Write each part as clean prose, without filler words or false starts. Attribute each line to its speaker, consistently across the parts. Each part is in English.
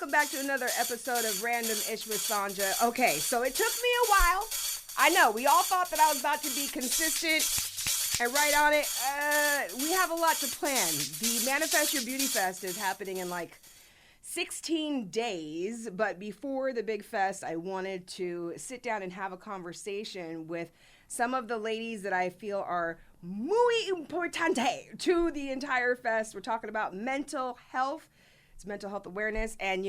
Speaker 1: welcome back to another episode of Random Ish with Sandra. Okay, so it took me a while. I know, we all thought that I was about to be consistent and right on it. We have a lot to plan. The Manifest Your Beauty Fest is happening in like 16 days, but before the big fest, I wanted to sit down and have a conversation with some of the ladies that I feel are muy importante to the entire fest. We're talking about mental health. It's mental health awareness. And,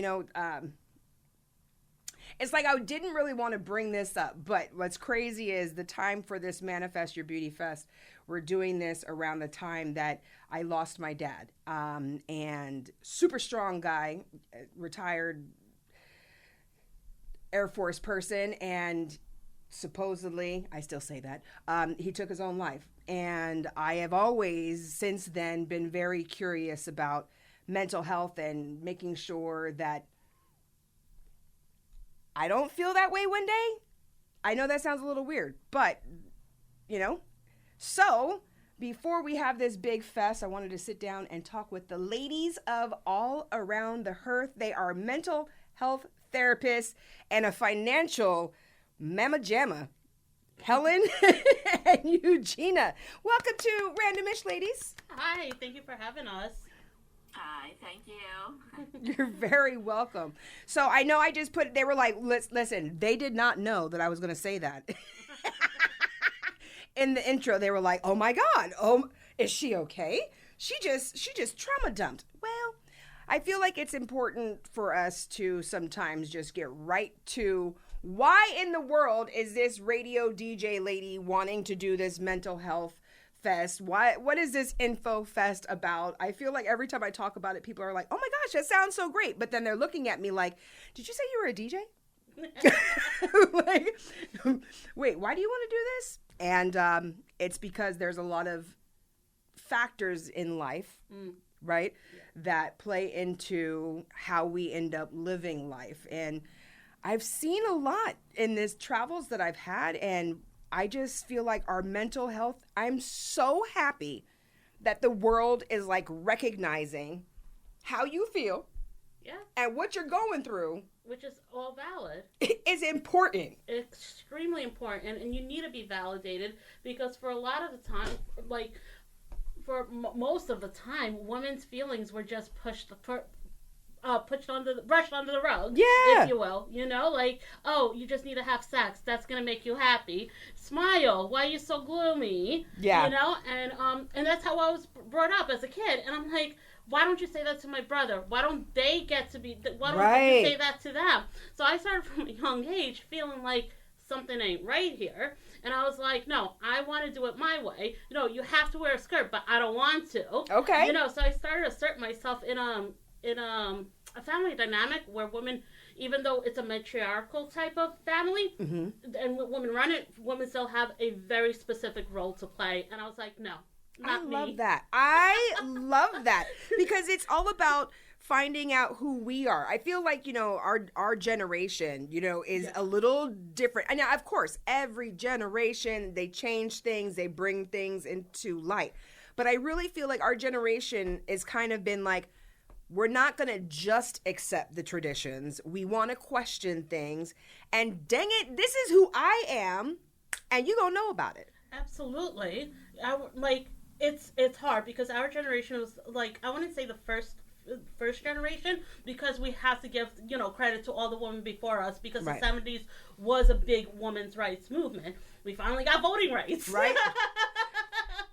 Speaker 1: it's like I didn't really want to bring this up, but what's crazy is the time for this Manifest Your Beauty Fest, we're doing this around the time that I lost my dad. And super strong guy, retired Air Force person, and supposedly, I still say that, he took his own life. And I have always, since then, been very curious about mental health and making sure that I don't feel that way one day. I know that sounds a little weird, but, So, before we have this big fest, I wanted to sit down and talk with the ladies of All Around the Hearth. They are mental health therapists and a financial mamma jamma. Helen and Eugenia. Welcome to Randomish, ladies.
Speaker 2: Hi, thank you for having us.
Speaker 3: Hi, thank you.
Speaker 1: You're very welcome. So I know I just they were like, listen, they did not know that I was going to say that. In the intro, they were like, oh my God, is she okay? She just trauma dumped. Well, I feel like it's important for us to sometimes just get right to why in the world is this radio DJ lady wanting to do this mental health fest? What is this info fest about? I feel like every time I talk about it, people are like, oh my gosh, that sounds so great. But then they're looking at me like, did you say you were a DJ? Like, wait, why do you want to do this? And it's because there's a lot of factors in life, right, that play into how we end up living life. And I've seen a lot in this travels that I've had, and I just feel like our mental health, I'm so happy that the world is like recognizing how you feel and what you're going through.
Speaker 2: Which is all valid.
Speaker 1: It's important.
Speaker 2: Extremely important, and you need to be validated because for a lot of the time, most of the time, women's feelings were just brushed under the rug, if you will. You just need to have sex. That's gonna make you happy. Smile. Why are you so gloomy?
Speaker 1: Yeah.
Speaker 2: And that's how I was brought up as a kid. And I'm like, why don't you say that to my brother? Why don't they get to be? Why don't you say that to them? So I started from a young age feeling like something ain't right here. And I was like, no, I want to do it my way. You have to wear a skirt, but I don't want to.
Speaker 1: Okay.
Speaker 2: So I started asserting myself in a family dynamic where women, even though it's a matriarchal type of family, and women run it, women still have a very specific role to play. And I was like, no, not me.
Speaker 1: I love that. I love that because it's all about finding out who we are. I feel like, our generation, is a little different. And now, of course, every generation, they change things, they bring things into light. But I really feel like our generation has kind of been like, we're not going to just accept the traditions. We want to question things. And dang it, this is who I am. And you going to know about it.
Speaker 2: Absolutely. It's hard because our generation was I wouldn't say the first generation because we have to give, credit to all the women before us because the 70s was a big women's rights movement. We finally got voting rights.
Speaker 1: Right?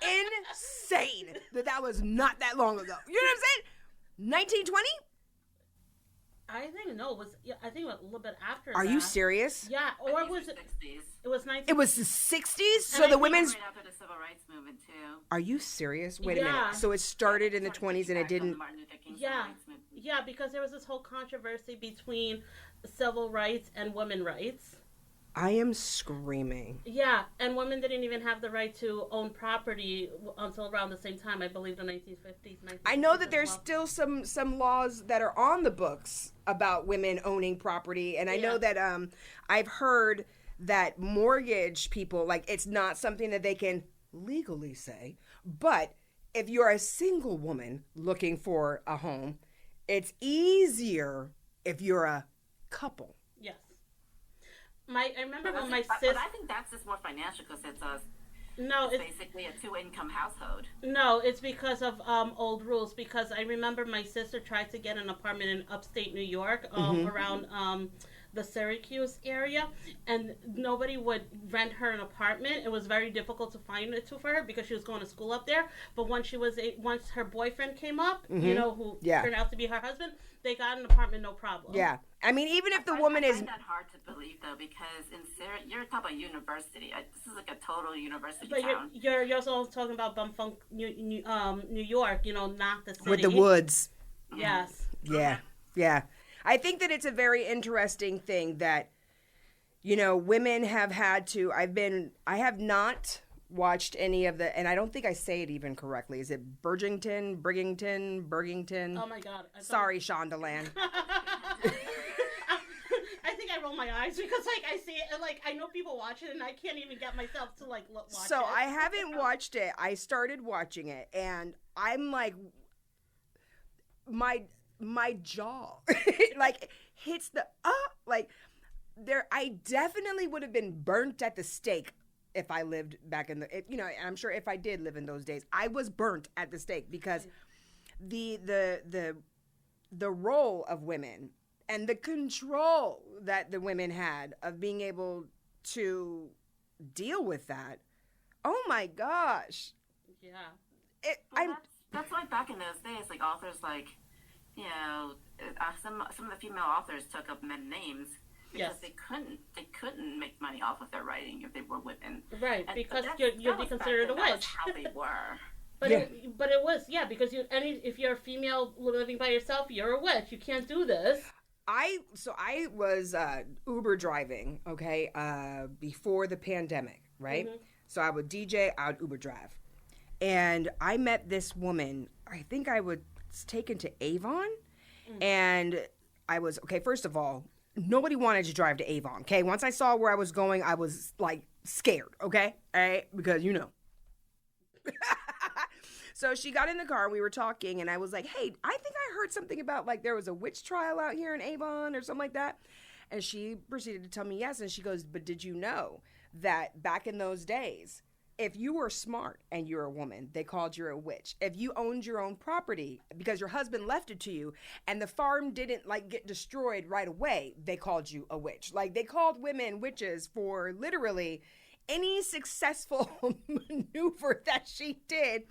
Speaker 1: Insane that was not that long ago. You know what I'm saying? 1920?
Speaker 2: I think no, I think it was a little bit after.
Speaker 1: Are you serious?
Speaker 2: Yeah, or was it?
Speaker 3: 60s.
Speaker 2: It was 19.
Speaker 1: It was the 60s. So the women's.
Speaker 3: Right after the civil rights movement too.
Speaker 1: Are you serious? Wait a minute. So it started in the 20s and it didn't.
Speaker 2: Yeah, because there was this whole controversy between civil rights and women's rights.
Speaker 1: I am screaming.
Speaker 2: Yeah, and women didn't even have the right to own property until around the same time, I believe the 1950s.
Speaker 1: I know that there's still some laws that are on the books about women owning property, and I know that I've heard that mortgage people, it's not something that they can legally say, but if you're a single woman looking for a home, it's easier if you're a couple.
Speaker 2: Yes. I remember when my
Speaker 3: But
Speaker 2: sister.
Speaker 3: I think that's just more financial because it's
Speaker 2: No,
Speaker 3: it's basically a two-income household.
Speaker 2: No, it's because of old rules. Because I remember my sister tried to get an apartment in upstate New York, around the Syracuse area, and nobody would rent her an apartment. It was very difficult to find it for her because she was going to school up there. But once her boyfriend came up, who turned out to be her husband, they got an apartment, no problem.
Speaker 1: Yeah, I mean, even if the woman is.
Speaker 3: I find that hard to believe though, because you're talking about university. This is like a total university town.
Speaker 2: You're also talking about bumfunk, New York. Not the city.
Speaker 1: With the woods.
Speaker 2: Yes.
Speaker 1: Yeah, yeah. I think that it's a very interesting thing that, women have had to. I have not watched any of the, and I don't think I say it even correctly. Is it Burgington?
Speaker 2: Oh my God.
Speaker 1: Sorry, Shondaland.
Speaker 2: I think I roll my eyes because I see it and I know people watch it and I can't even get myself to watch it.
Speaker 1: So I haven't watched it. I started watching it and I'm like, my jaw hits the I definitely would have been burnt at the stake if I lived back in the, and I'm sure if I did live in those days, I was burnt at the stake because the role of women and the control that the women had of being able to deal with that. Oh my gosh.
Speaker 2: Yeah.
Speaker 3: That's like back in those days, authors some of the female authors took up men names because they couldn't make money off of their writing if they were women.
Speaker 2: Right, because you'd be considered a witch.
Speaker 3: That's how they were.
Speaker 2: But it was because if you're a female living by yourself, you're a witch. You can't do this.
Speaker 1: I was Uber driving, before the pandemic, right? Mm-hmm. So I would DJ, I would Uber drive. And I met this woman, I think I was taken to Avon, and I was, first of all, nobody wanted to drive to Avon, okay? Once I saw where I was going, I was, scared, okay? All right? Because, So she got in the car, and we were talking, and I was like, hey, I think I heard something about, there was a witch trial out here in Avon or something like that. And she proceeded to tell me yes, and she goes, but did you know that back in those days, if you were smart and you're a woman, they called you a witch. If you owned your own property because your husband left it to you and the farm didn't get destroyed right away, they called you a witch. They called women witches for literally any successful maneuver that she did.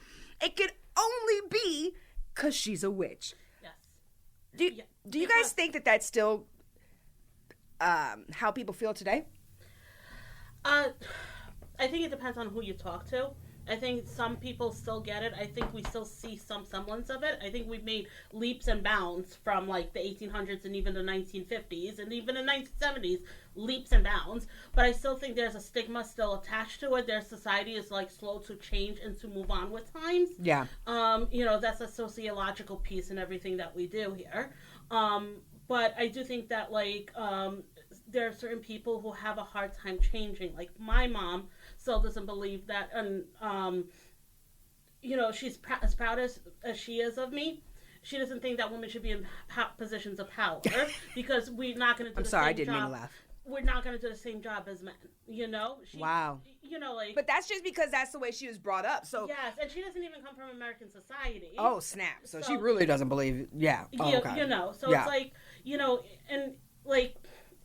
Speaker 1: It could only be because she's a witch.
Speaker 2: Yes.
Speaker 1: Do you guys think that that's still how people feel today?
Speaker 2: I think it depends on who you talk to. I think some people still get it. I think we still see some semblance of it. I think we've made leaps and bounds from the 1800s and even the 1950s and even the 1970s, leaps and bounds. But I still think there's a stigma still attached to it. Their society is slow to change and to move on with times.
Speaker 1: Yeah.
Speaker 2: That's a sociological piece in everything that we do here. But I do think that there are certain people who have a hard time changing. My mom still doesn't believe that, and she's as proud as she is of me. She doesn't think that women should be in positions of power because we're not going to do the same job. I'm sorry, I didn't mean to laugh. We're not going to do the same job as men.
Speaker 1: Wow. But that's just because that's the way she was brought up. So
Speaker 2: yes, and she doesn't even come from American society.
Speaker 1: Oh snap! So she really doesn't believe. Yeah. Oh, okay.
Speaker 2: So it's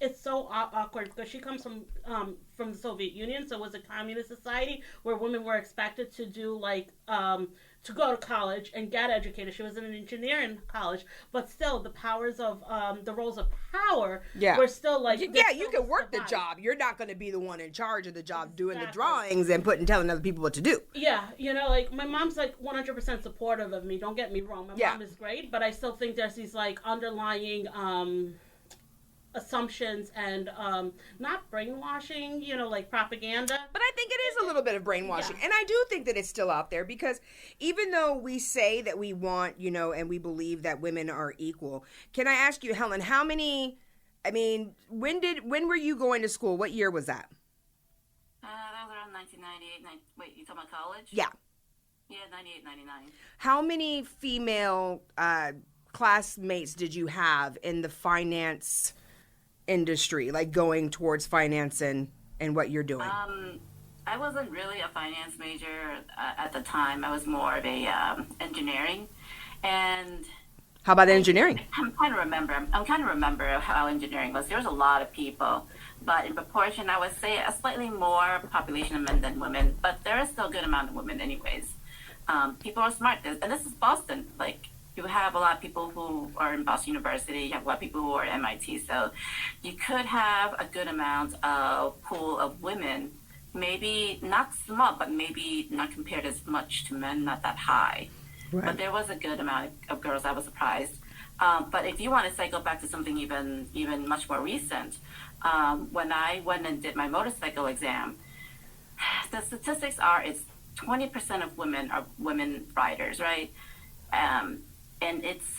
Speaker 2: it's so awkward because she comes from the Soviet Union, so it was a communist society where women were expected to do to go to college and get educated. She was in an engineering college, but still the powers of the roles of power were still
Speaker 1: you can work the job. You're not going to be the one in charge of the job doing the drawings and telling other people what to do.
Speaker 2: Yeah, my mom's 100% supportive of me. Don't get me wrong, my mom is great, but I still think there's these underlying assumptions and not brainwashing, propaganda.
Speaker 1: But I think it is a little bit of brainwashing. Yeah. And I do think that it's still out there because even though we say that we want, and we believe that women are equal, can I ask you, Helen, when were you going to school? What year was that?
Speaker 3: That was around 1998. Wait, you talking about college?
Speaker 1: Yeah.
Speaker 3: Yeah, 98, 99.
Speaker 1: How many female classmates did you have in the finance industry, like going towards finance and what you're doing?
Speaker 3: I wasn't really a finance major at the time. I was more of a engineering. And
Speaker 1: how about engineering?
Speaker 3: I'm trying to remember how engineering was. There was a lot of people, but in proportion, I would say a slightly more population of men than women. But there is still a good amount of women, anyways. People are smart, and this is Boston. Like, you have a lot of people who are in Boston University. You have a lot of people who are at MIT. So you could have a good amount of pool of women. Maybe not small, but maybe not compared as much to men, not that high. Right. But there was a good amount of girls. I was surprised. But if you want to cycle back to something even much more recent, when I went and did my motorcycle exam, the statistics are it's 20% of women are women riders, right? And it's,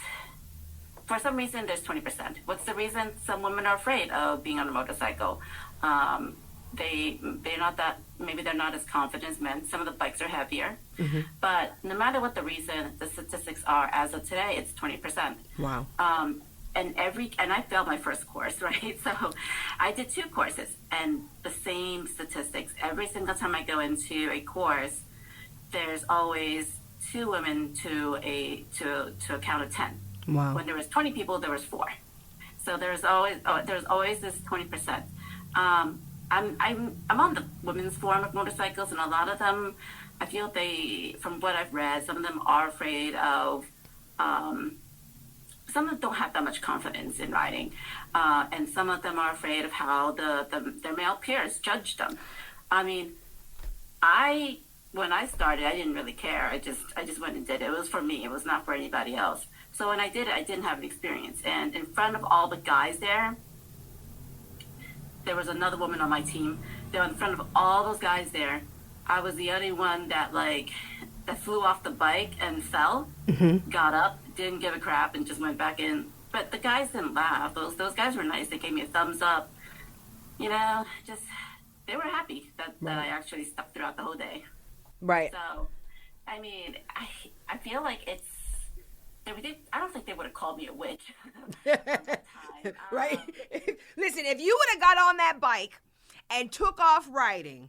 Speaker 3: for some reason, there's 20%. What's the reason? Some women are afraid of being on a motorcycle. They're not that, maybe they're not as confident as men. Some of the bikes are heavier. Mm-hmm. But no matter what the reason, the statistics are, as of today, it's 20%.
Speaker 1: Wow.
Speaker 3: And I failed my first course, right? So I did 2 courses and the same statistics. Every single time I go into a course, there's always 2 women to a count of 10.
Speaker 1: Wow.
Speaker 3: When there was 20 people, there was 4. So there's always this 20%. I'm on the women's forum of motorcycles, and a lot of them, I feel from what I've read, some of them are afraid of, some of them don't have that much confidence in riding, and some of them are afraid of how their male peers judge them. I mean, when I started, I didn't really care. I just went and did it. It was for me. It was not for anybody else. So when I did it, I didn't have an experience. And in front of all the guys there was another woman on my team. They were in front of all those guys there. I was the only one that flew off the bike and fell, mm-hmm. got up, didn't give a crap, and just went back in. But the guys didn't laugh. Those guys were nice. They gave me a thumbs up. You know, just they were happy that I actually stuck throughout the whole day.
Speaker 1: Right.
Speaker 3: So, I mean, I feel like I don't think they would have called me a witch.
Speaker 1: Right. Listen, if you would have got on that bike and took off riding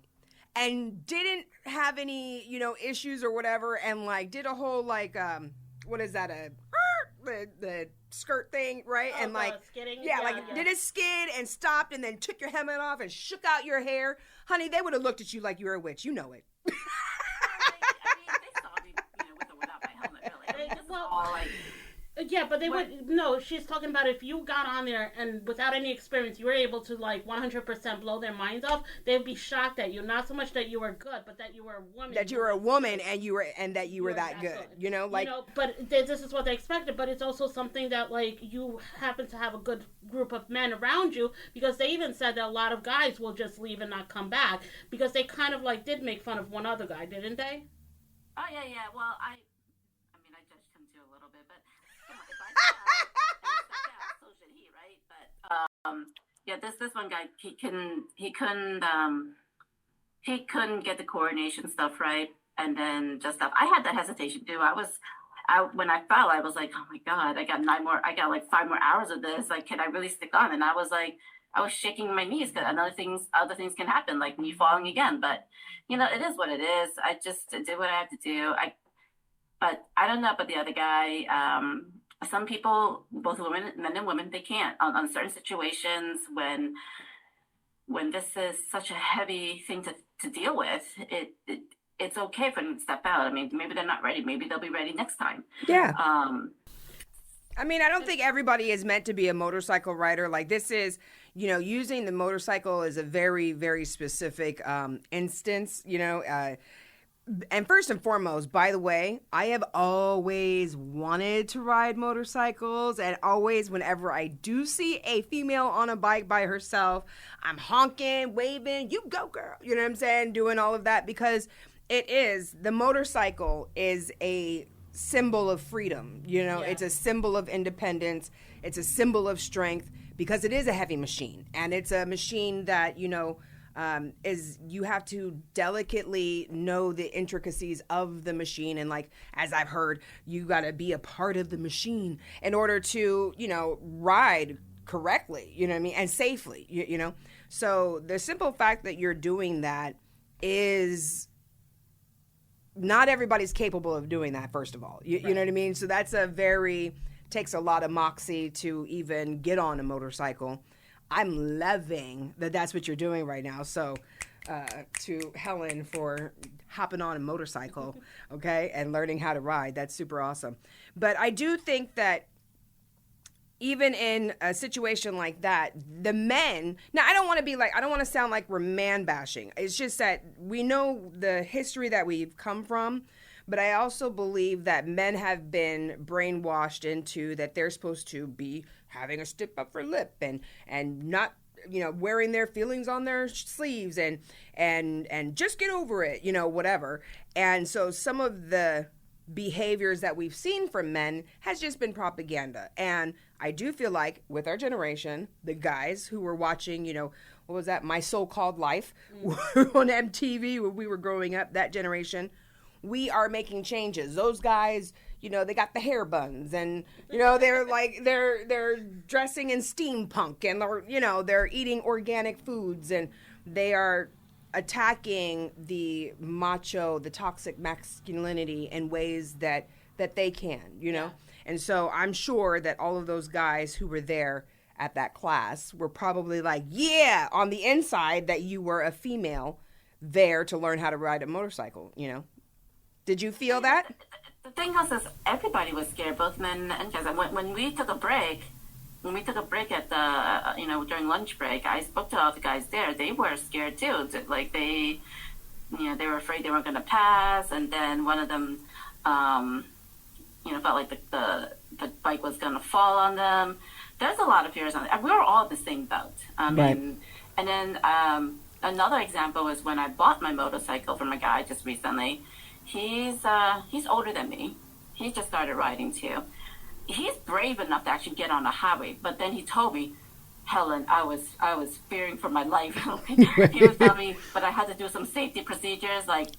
Speaker 1: and didn't have any, issues or whatever, and did a whole what is that, the skirt thing, right?
Speaker 2: Oh,
Speaker 1: and
Speaker 2: skidding.
Speaker 1: Yeah, did a skid and stopped and then took your helmet off and shook out your hair, honey, they would have looked at you like you were a witch. You know it.
Speaker 2: Yeah, but they would. No, she's talking about if you got on there and without any experience, you were able to 100% blow their minds off. They'd be shocked at you. Not so much that you were good, but that you were a woman.
Speaker 1: That you were a woman and that you were that good.
Speaker 2: But this is what they expected. But it's also something that you happen to have a good group of men around you, because they even said that a lot of guys will just leave and not come back because they kind of did make fun of one other guy, didn't they?
Speaker 3: Oh yeah. Well, I judged him too a little bit, but. So should he, right? But this one guy, he couldn't get the coordination stuff right, and then just stuff. I had that hesitation too. When I fell, I was like, oh my god, I got 5 more hours of this. Can I really stick on? And I was shaking my knees because other things can happen, like me falling again. But it is what it is. I just did what I had to do. But I don't know about the other guy. Some people, both men and women, they can't on certain situations when this is such a heavy thing to deal with. It's okay for them to step out. I mean, maybe they're not ready. Maybe they'll be ready next time.
Speaker 1: Yeah. I mean, I don't think everybody is meant to be a motorcycle rider. This is, using the motorcycle is a very, very specific instance. And first and foremost, by the way, I have always wanted to ride motorcycles, and always whenever I do see a female on a bike by herself, I'm honking, waving, you go girl, you know what I'm saying, doing all of that, because the motorcycle is a symbol of freedom, It's a symbol of independence, it's a symbol of strength, because it is a heavy machine, and it's a machine that, is you have to delicately know the intricacies of the machine. And like, as I've heard, you got to be a part of the machine in order to, ride correctly, you know what I mean? And safely, you know? So the simple fact that you're doing that is not everybody's capable of doing that, first of all. You know what I mean? So that's takes a lot of moxie to even get on a motorcycle. I'm loving that that's what you're doing right now. So to Helen for hopping on a motorcycle, okay, and learning how to ride. That's super awesome. But I do think that even in a situation like that, the men, now I don't want to sound like we're man bashing. It's just that we know the history that we've come from, but I also believe that men have been brainwashed into that they're supposed to be having a stiff upper lip and not, wearing their feelings on their sleeves and just get over it, whatever. And so some of the behaviors that we've seen from men has just been propaganda. And I do feel like with our generation, the guys who were watching, what was that? My So-Called Life on MTV when we were growing up, that generation, we are making changes. Those guys, they got the hair buns and, they're like, they're dressing in steampunk and they're eating organic foods and they are attacking the macho, the toxic masculinity in ways that they can, Yeah. And so I'm sure that all of those guys who were there at that class were probably like, yeah, on the inside that you were a female there to learn how to ride a motorcycle, Did you feel that?
Speaker 3: The thing was, is everybody was scared, both men and guys. When we took a break at the, during lunch break, I spoke to all the guys there. They were scared too. Like they were afraid they weren't going to pass. And then one of them, felt like the bike was going to fall on them. There's a lot of fears on it. We were all in the same boat.
Speaker 1: Right.
Speaker 3: And then another example was when I bought my motorcycle from a guy just recently. He's older than me. He just started riding too. He's brave enough to actually get on the highway, but then he told me, Helen, I was fearing for my life. He was telling me, but I had to do some safety procedures, like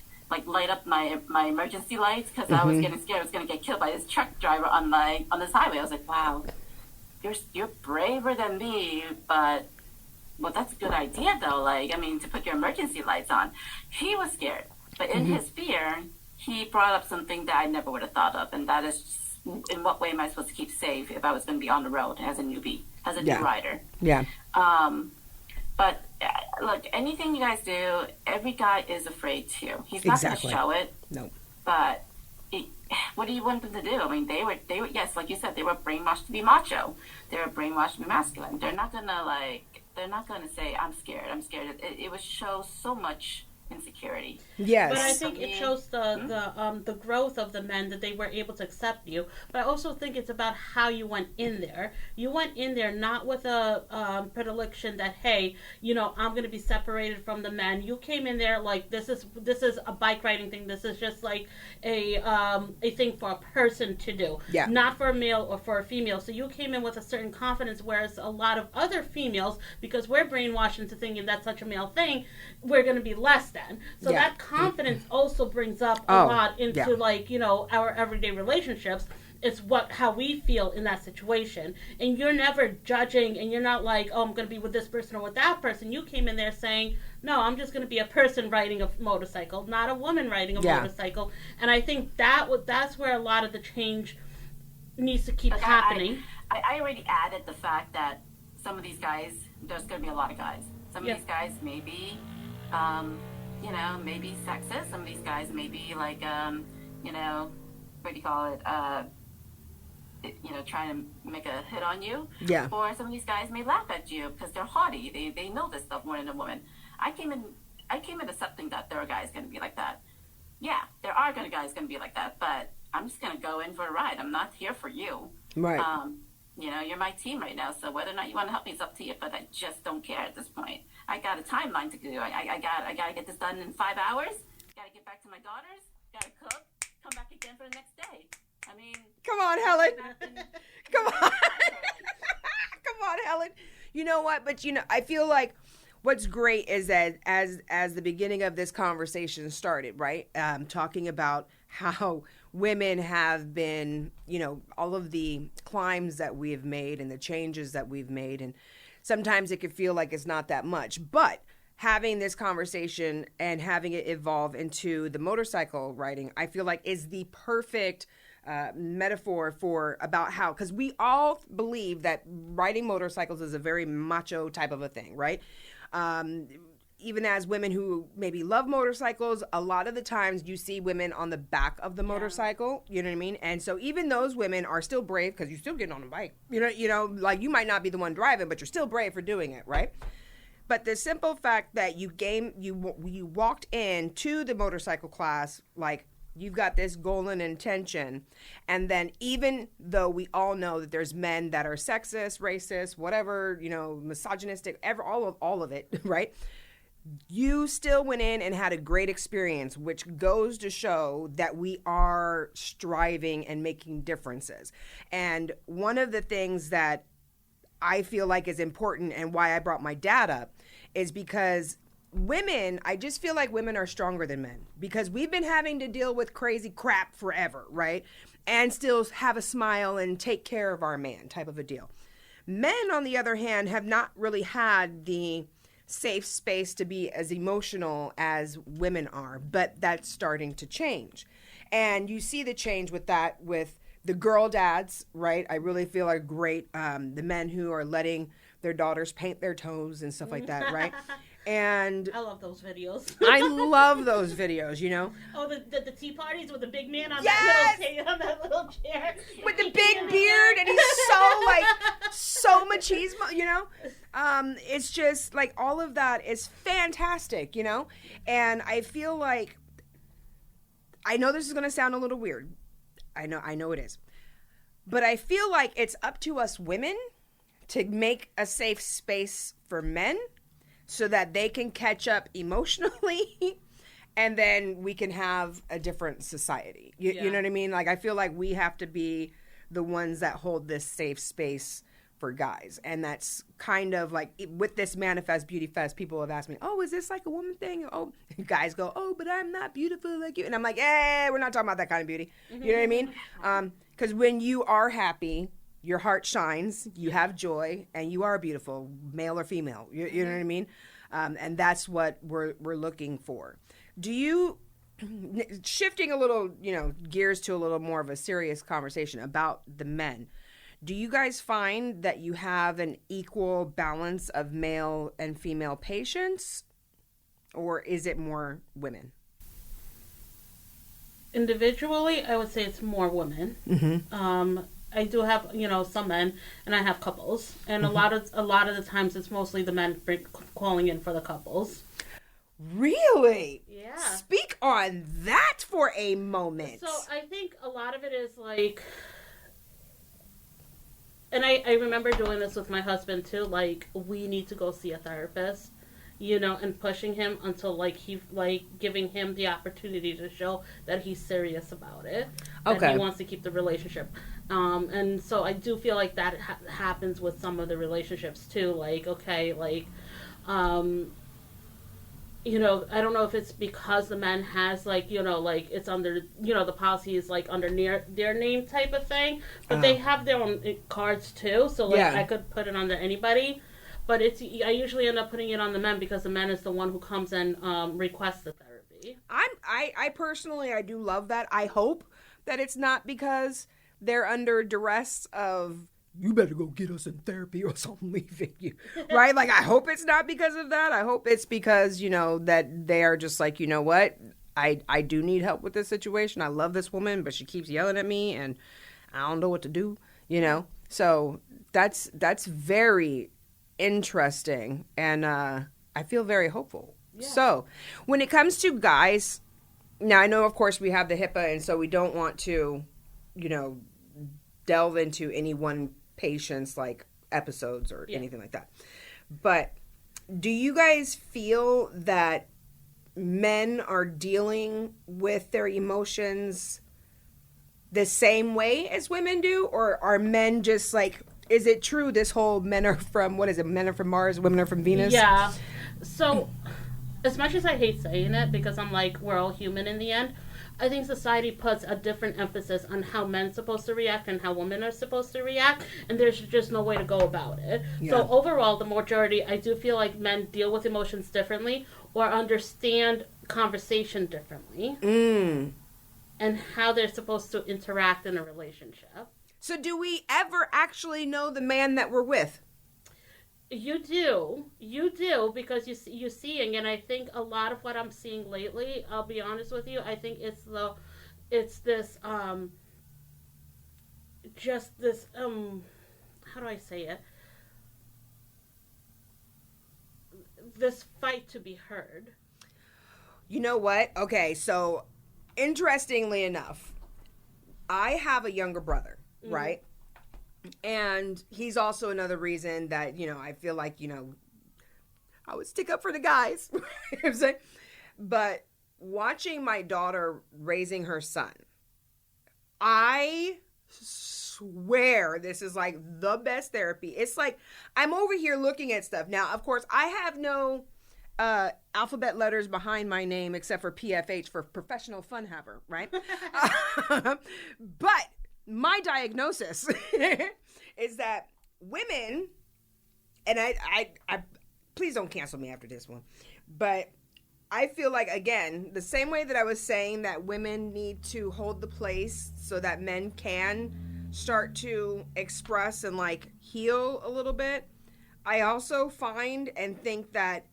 Speaker 3: light up my emergency lights because I was getting scared I was going to get killed by this truck driver on this highway. I was like, wow, you're braver than me, but well, that's a good idea though. To put your emergency lights on. He was scared, but in his fear, he brought up something that I never would have thought of, and that is, in what way am I supposed to keep safe if I was going to be on the road as a newbie, as a new rider? Yeah. But look, anything you guys do, every guy is afraid too. He's not going to show it. No. But what do you want them to do? They were yes, like you said, they were brainwashed to be macho. They were brainwashed to be masculine. They're not gonna say I'm scared. It would show so much insecurity.
Speaker 2: Yes. But I think it shows the growth of the men that they were able to accept you. But I also think it's about how you went in there. You went in there not with a predilection that, hey, I'm going to be separated from the men. You came in there like this is a bike riding thing. This is just like a thing for a person to do, not for a male or for a female. So you came in with a certain confidence, whereas a lot of other females, because we're brainwashed into thinking that's such a male thing, we're going to be less than. So that confidence also brings up a lot into our everyday relationships. It's how we feel in that situation. And you're never judging and you're not like, oh, I'm going to be with this person or with that person. You came in there saying, no, I'm just going to be a person riding a motorcycle, not a woman riding a motorcycle. And I think that's where a lot of the change needs to keep happening.
Speaker 3: I already added the fact that some of these guys, there's going to be a lot of guys. Some of these guys may be maybe sexist. Some of these guys may be like, what do you call it? Trying to make a hit on you. Yeah. Or some of these guys may laugh at you because they're haughty. They know this stuff more than a woman. I came in accepting that there are guys going to be like that. Yeah, there are guys going to be like that, but I'm just going to go in for a ride. I'm not here for you. Right. You're my team right now, so whether or not you want to help me is up to you, but I just don't care at this point. I got a timeline to do. I got to get this done in 5 hours. Got to get back to my daughters. Got to cook. Come back again for the next day.
Speaker 1: Come on, Helen. Come on. Come on, Helen. You know what? But, I feel like what's great is that as the beginning of this conversation started, right? Talking about how women have been, all of the climbs that we've made and the changes that we've made. And sometimes it can feel like it's not that much, but having this conversation and having it evolve into the motorcycle riding, I feel like is the perfect metaphor for about how, because we all believe that riding motorcycles is a very macho type of a thing, right? Even as women who maybe love motorcycles, a lot of the times you see women on the back of the motorcycle, you know what I mean? And so even those women are still brave because you're still getting on a bike, like you might not be the one driving, but you're still brave for doing it, right? But the simple fact that you walked into the motorcycle class, like, you've got this goal and intention. And then even though we all know that there's men that are sexist, racist, whatever, misogynistic, all of it, right? You still went in and had a great experience, which goes to show that we are striving and making differences. And one of the things that I feel like is important and why I brought my dad up is because women, I just feel like women are stronger than men because we've been having to deal with crazy crap forever, right? And still have a smile and take care of our man type of a deal. Men, on the other hand, have not really had the safe space to be as emotional as women are, but that's starting to change. And you see the change with that with the girl dads, right? I really feel are great. The men who are letting their daughters paint their toes and stuff like that, right? And
Speaker 2: I love those videos.
Speaker 1: I love those videos,
Speaker 2: Oh, the tea parties with the big man on
Speaker 1: yes!
Speaker 2: that little chair.
Speaker 1: With the big beard, and he's so machismo, It's just like all of that is fantastic, And I feel like, I know this is going to sound a little weird. I know it is. But I feel like it's up to us women to make a safe space for men so that they can catch up emotionally and then we can have a different society. You know what I mean? Like, I feel like we have to be the ones that hold this safe space for guys. And that's kind of like with this Manifest Beauty Fest, people have asked me, oh, is this like a woman thing? Oh, guys go, oh, but I'm not beautiful like you. And I'm like, we're not talking about that kind of beauty. You know what I mean? Because when you are happy, your heart shines, you have joy, and you are beautiful, male or female. You know what I mean? And that's what we're looking for. Do you, shifting a little, gears to a little more of a serious conversation about the men, do you guys find that you have an equal balance of male and female patients, or is it more women?
Speaker 2: Individually, I would say it's more women. Mm-hmm. I do have, some men, and I have couples, and a lot of the times it's mostly the men calling in for the couples.
Speaker 1: Really?
Speaker 2: Yeah.
Speaker 1: Speak on that for a moment.
Speaker 2: So I think a lot of it is like, and I remember doing this with my husband too. Like, we need to go see a therapist, and pushing him until giving him the opportunity to show that he's serious about it.
Speaker 1: Okay.
Speaker 2: That he wants to keep the relationship. And so I do feel like that happens with some of the relationships too. Like, okay, I don't know if it's because the man has it's under, the policy is under their name type of thing, but they have their own cards too. So I could put it under anybody. But I usually end up putting it on the men because the man is the one who comes and requests the therapy.
Speaker 1: I personally, I do love that. I hope that it's not because they're under duress of, you better go get us in therapy or else I'm leaving you. Right? Like, I hope it's not because of that. I hope it's because, that they are just like, you know what? I do need help with this situation. I love this woman, but she keeps yelling at me and I don't know what to do, So that's very interesting, and I feel very hopeful. Yeah. So when it comes to guys, now I know of course we have the HIPAA, and so we don't want to delve into any one patient's episodes or anything like that, but do you guys feel that men are dealing with their emotions the same way as women do, or are men just is it true this whole men are from, what is it, men are from Mars, women are from Venus?
Speaker 2: Yeah. So, as much as I hate saying it, because I'm like, we're all human in the end, I think society puts a different emphasis on how men are supposed to react and how women are supposed to react, and there's just no way to go about it. Yeah. So overall, the majority, I do feel like men deal with emotions differently or understand conversation differently and how they're supposed to interact in a relationship.
Speaker 1: So do we ever actually know the man that we're with?
Speaker 2: You do, because you're seeing, and I think a lot of what I'm seeing lately, I'll be honest with you, I think it's this, just this, how do I say it? This fight to be heard.
Speaker 1: You know what? Okay, so interestingly enough, I have a younger brother, right? And he's also another reason that, I feel like, I would stick up for the guys. You know what I'm saying? But watching my daughter raising her son, I swear this is like the best therapy. It's like I'm over here looking at stuff. Now, of course, I have no alphabet letters behind my name except for PFH for professional fun haver, right? But my diagnosis is that women, and I please don't cancel me after this one, but I feel like, again, the same way that I was saying that women need to hold the place so that men can start to express and like heal a little bit, I also find and think that,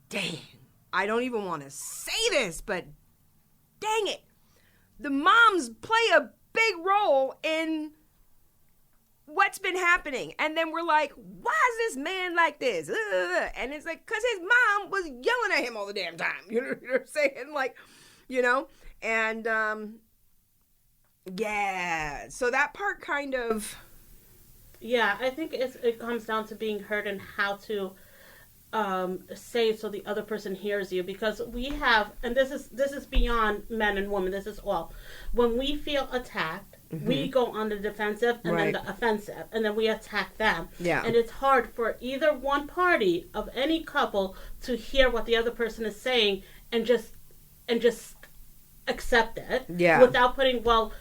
Speaker 1: dang, I don't even want to say this, but dang it, the moms play a big role in what's been happening. And then we're like, why is this man like this? And it's like, because his mom was yelling at him all the damn time. You know what I'm saying? Like, and yeah. So that part kind of.
Speaker 2: Yeah, I think it comes down to being heard and how to say so the other person hears you, because we have, and this is beyond men and women, this is all, when we feel attacked, we go on the defensive and then the offensive, and then we attack them. Yeah. And it's hard for either one party of any couple to hear what the other person is saying and just accept it. Yeah. Without putting, well,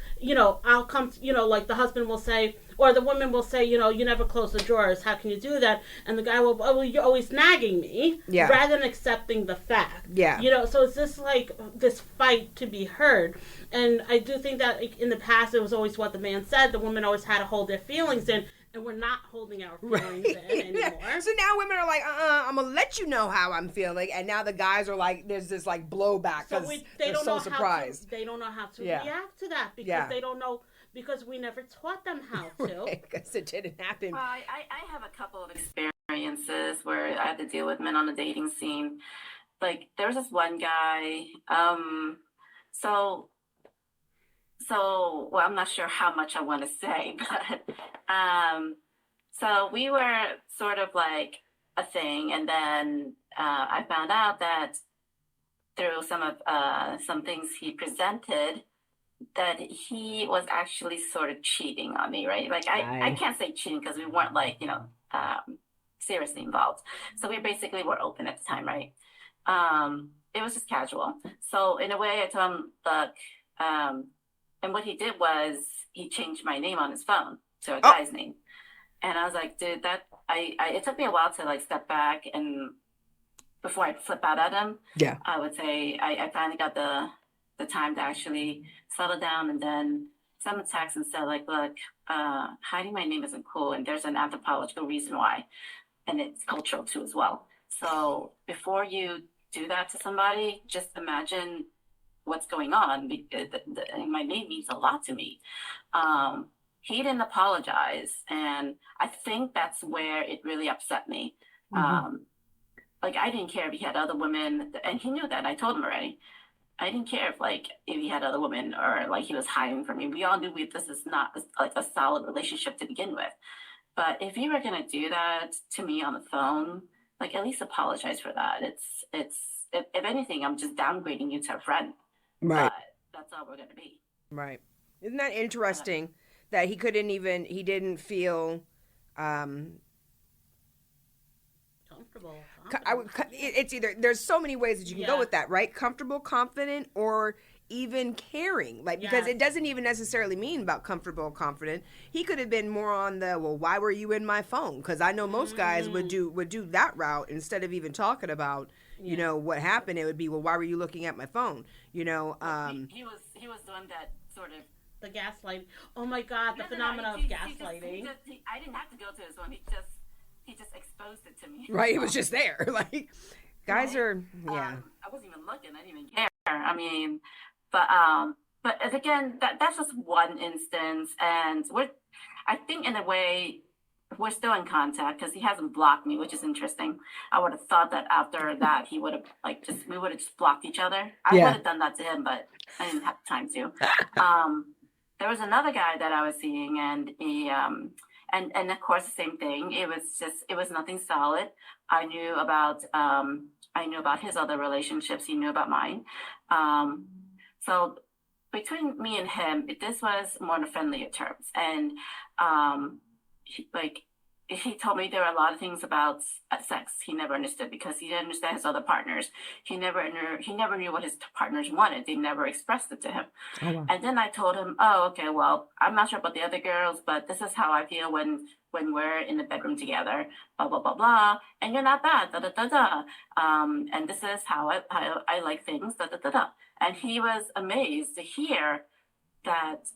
Speaker 2: I'll come to, like the husband will say, or the woman will say, you never close the drawers. How can you do that? And the guy will, oh, well, you're always nagging me. Yeah. Rather than accepting the fact. Yeah. So it's just like this fight to be heard. And I do think that in the past, it was always what the man said. The woman always had to hold their feelings in. And we're not holding our feelings in anymore. So
Speaker 1: now women are like, I'm going to let you know how I'm feeling. And now the guys are like, there's this like blowback because they're so surprised.
Speaker 2: They don't know how to react to that because they don't know. Because we never taught them how to.
Speaker 1: Because it didn't happen.
Speaker 3: Well, I have a couple of experiences where I had to deal with men on the dating scene. Like, there was this one guy. Well, I'm not sure how much I want to say, but so we were sort of like a thing, and then I found out that through some things he presented, that he was actually sort of cheating on me, right? Like, I can't say cheating because we weren't like, seriously involved. So we basically were open at the time, right? It was just casual. So in a way, I told him, look, and what he did was he changed my name on his phone to a guy's name. And I was like, dude, it took me a while to like step back, and before I flip out at him, I would say I finally got the time to actually settle down, and then send a text and said, like, look, hiding my name isn't cool, and there's an anthropological reason why, and it's cultural too as well. So before you do that to somebody, just imagine what's going on. My name means a lot to me. He didn't apologize, and I think that's where it really upset me. Like, I didn't care if he had other women, and he knew that. I told him already. I didn't care if he had other women or like he was hiding from me. We all knew this is not like a solid relationship to begin with. But if you were gonna do that to me on the phone, like, at least apologize for that. It's if anything, I'm just downgrading you to a friend. Right. But that's all we're gonna be.
Speaker 1: Right. Isn't that interesting that he didn't feel
Speaker 2: Comfortable.
Speaker 1: It's either, there's so many ways that you can go with that, right? Comfortable, confident, or even caring, like, because it doesn't even necessarily mean about comfortable, confident. He could have been more on the, well, why were you in my phone? Because I know most guys would do that route instead of even talking about, you know, what happened. It would be, well, why were you looking at my phone? You know,
Speaker 3: he was doing that sort of
Speaker 2: the gaslighting. Oh my God, the phenomenon of gaslighting.
Speaker 3: I didn't have to go to his phone. He just exposed it to me.
Speaker 1: Right, it was just there. Like, guys are,
Speaker 3: I wasn't even looking. I didn't even care. I mean, but again, that's just one instance, and I think in a way, we're still in contact because he hasn't blocked me, which is interesting. I would have thought that after that he would have we would have just blocked each other. I would have done that to him, but I didn't have time to. There was another guy that I was seeing, and he and of course the same thing. It was nothing solid. I knew about his other relationships. He knew about mine. So between me and him, this was more on friendlier terms, and he told me there were a lot of things about sex he never understood because he didn't understand his other partners. He never knew what his partners wanted. They never expressed it to him. Oh, wow. And then I told him, oh, okay, well, I'm not sure about the other girls, but this is how I feel when we're in the bedroom together, blah, blah, blah, blah. And you're not bad, da, da, da, da. And this is how I like things, da, da, da, da. And he was amazed to hear that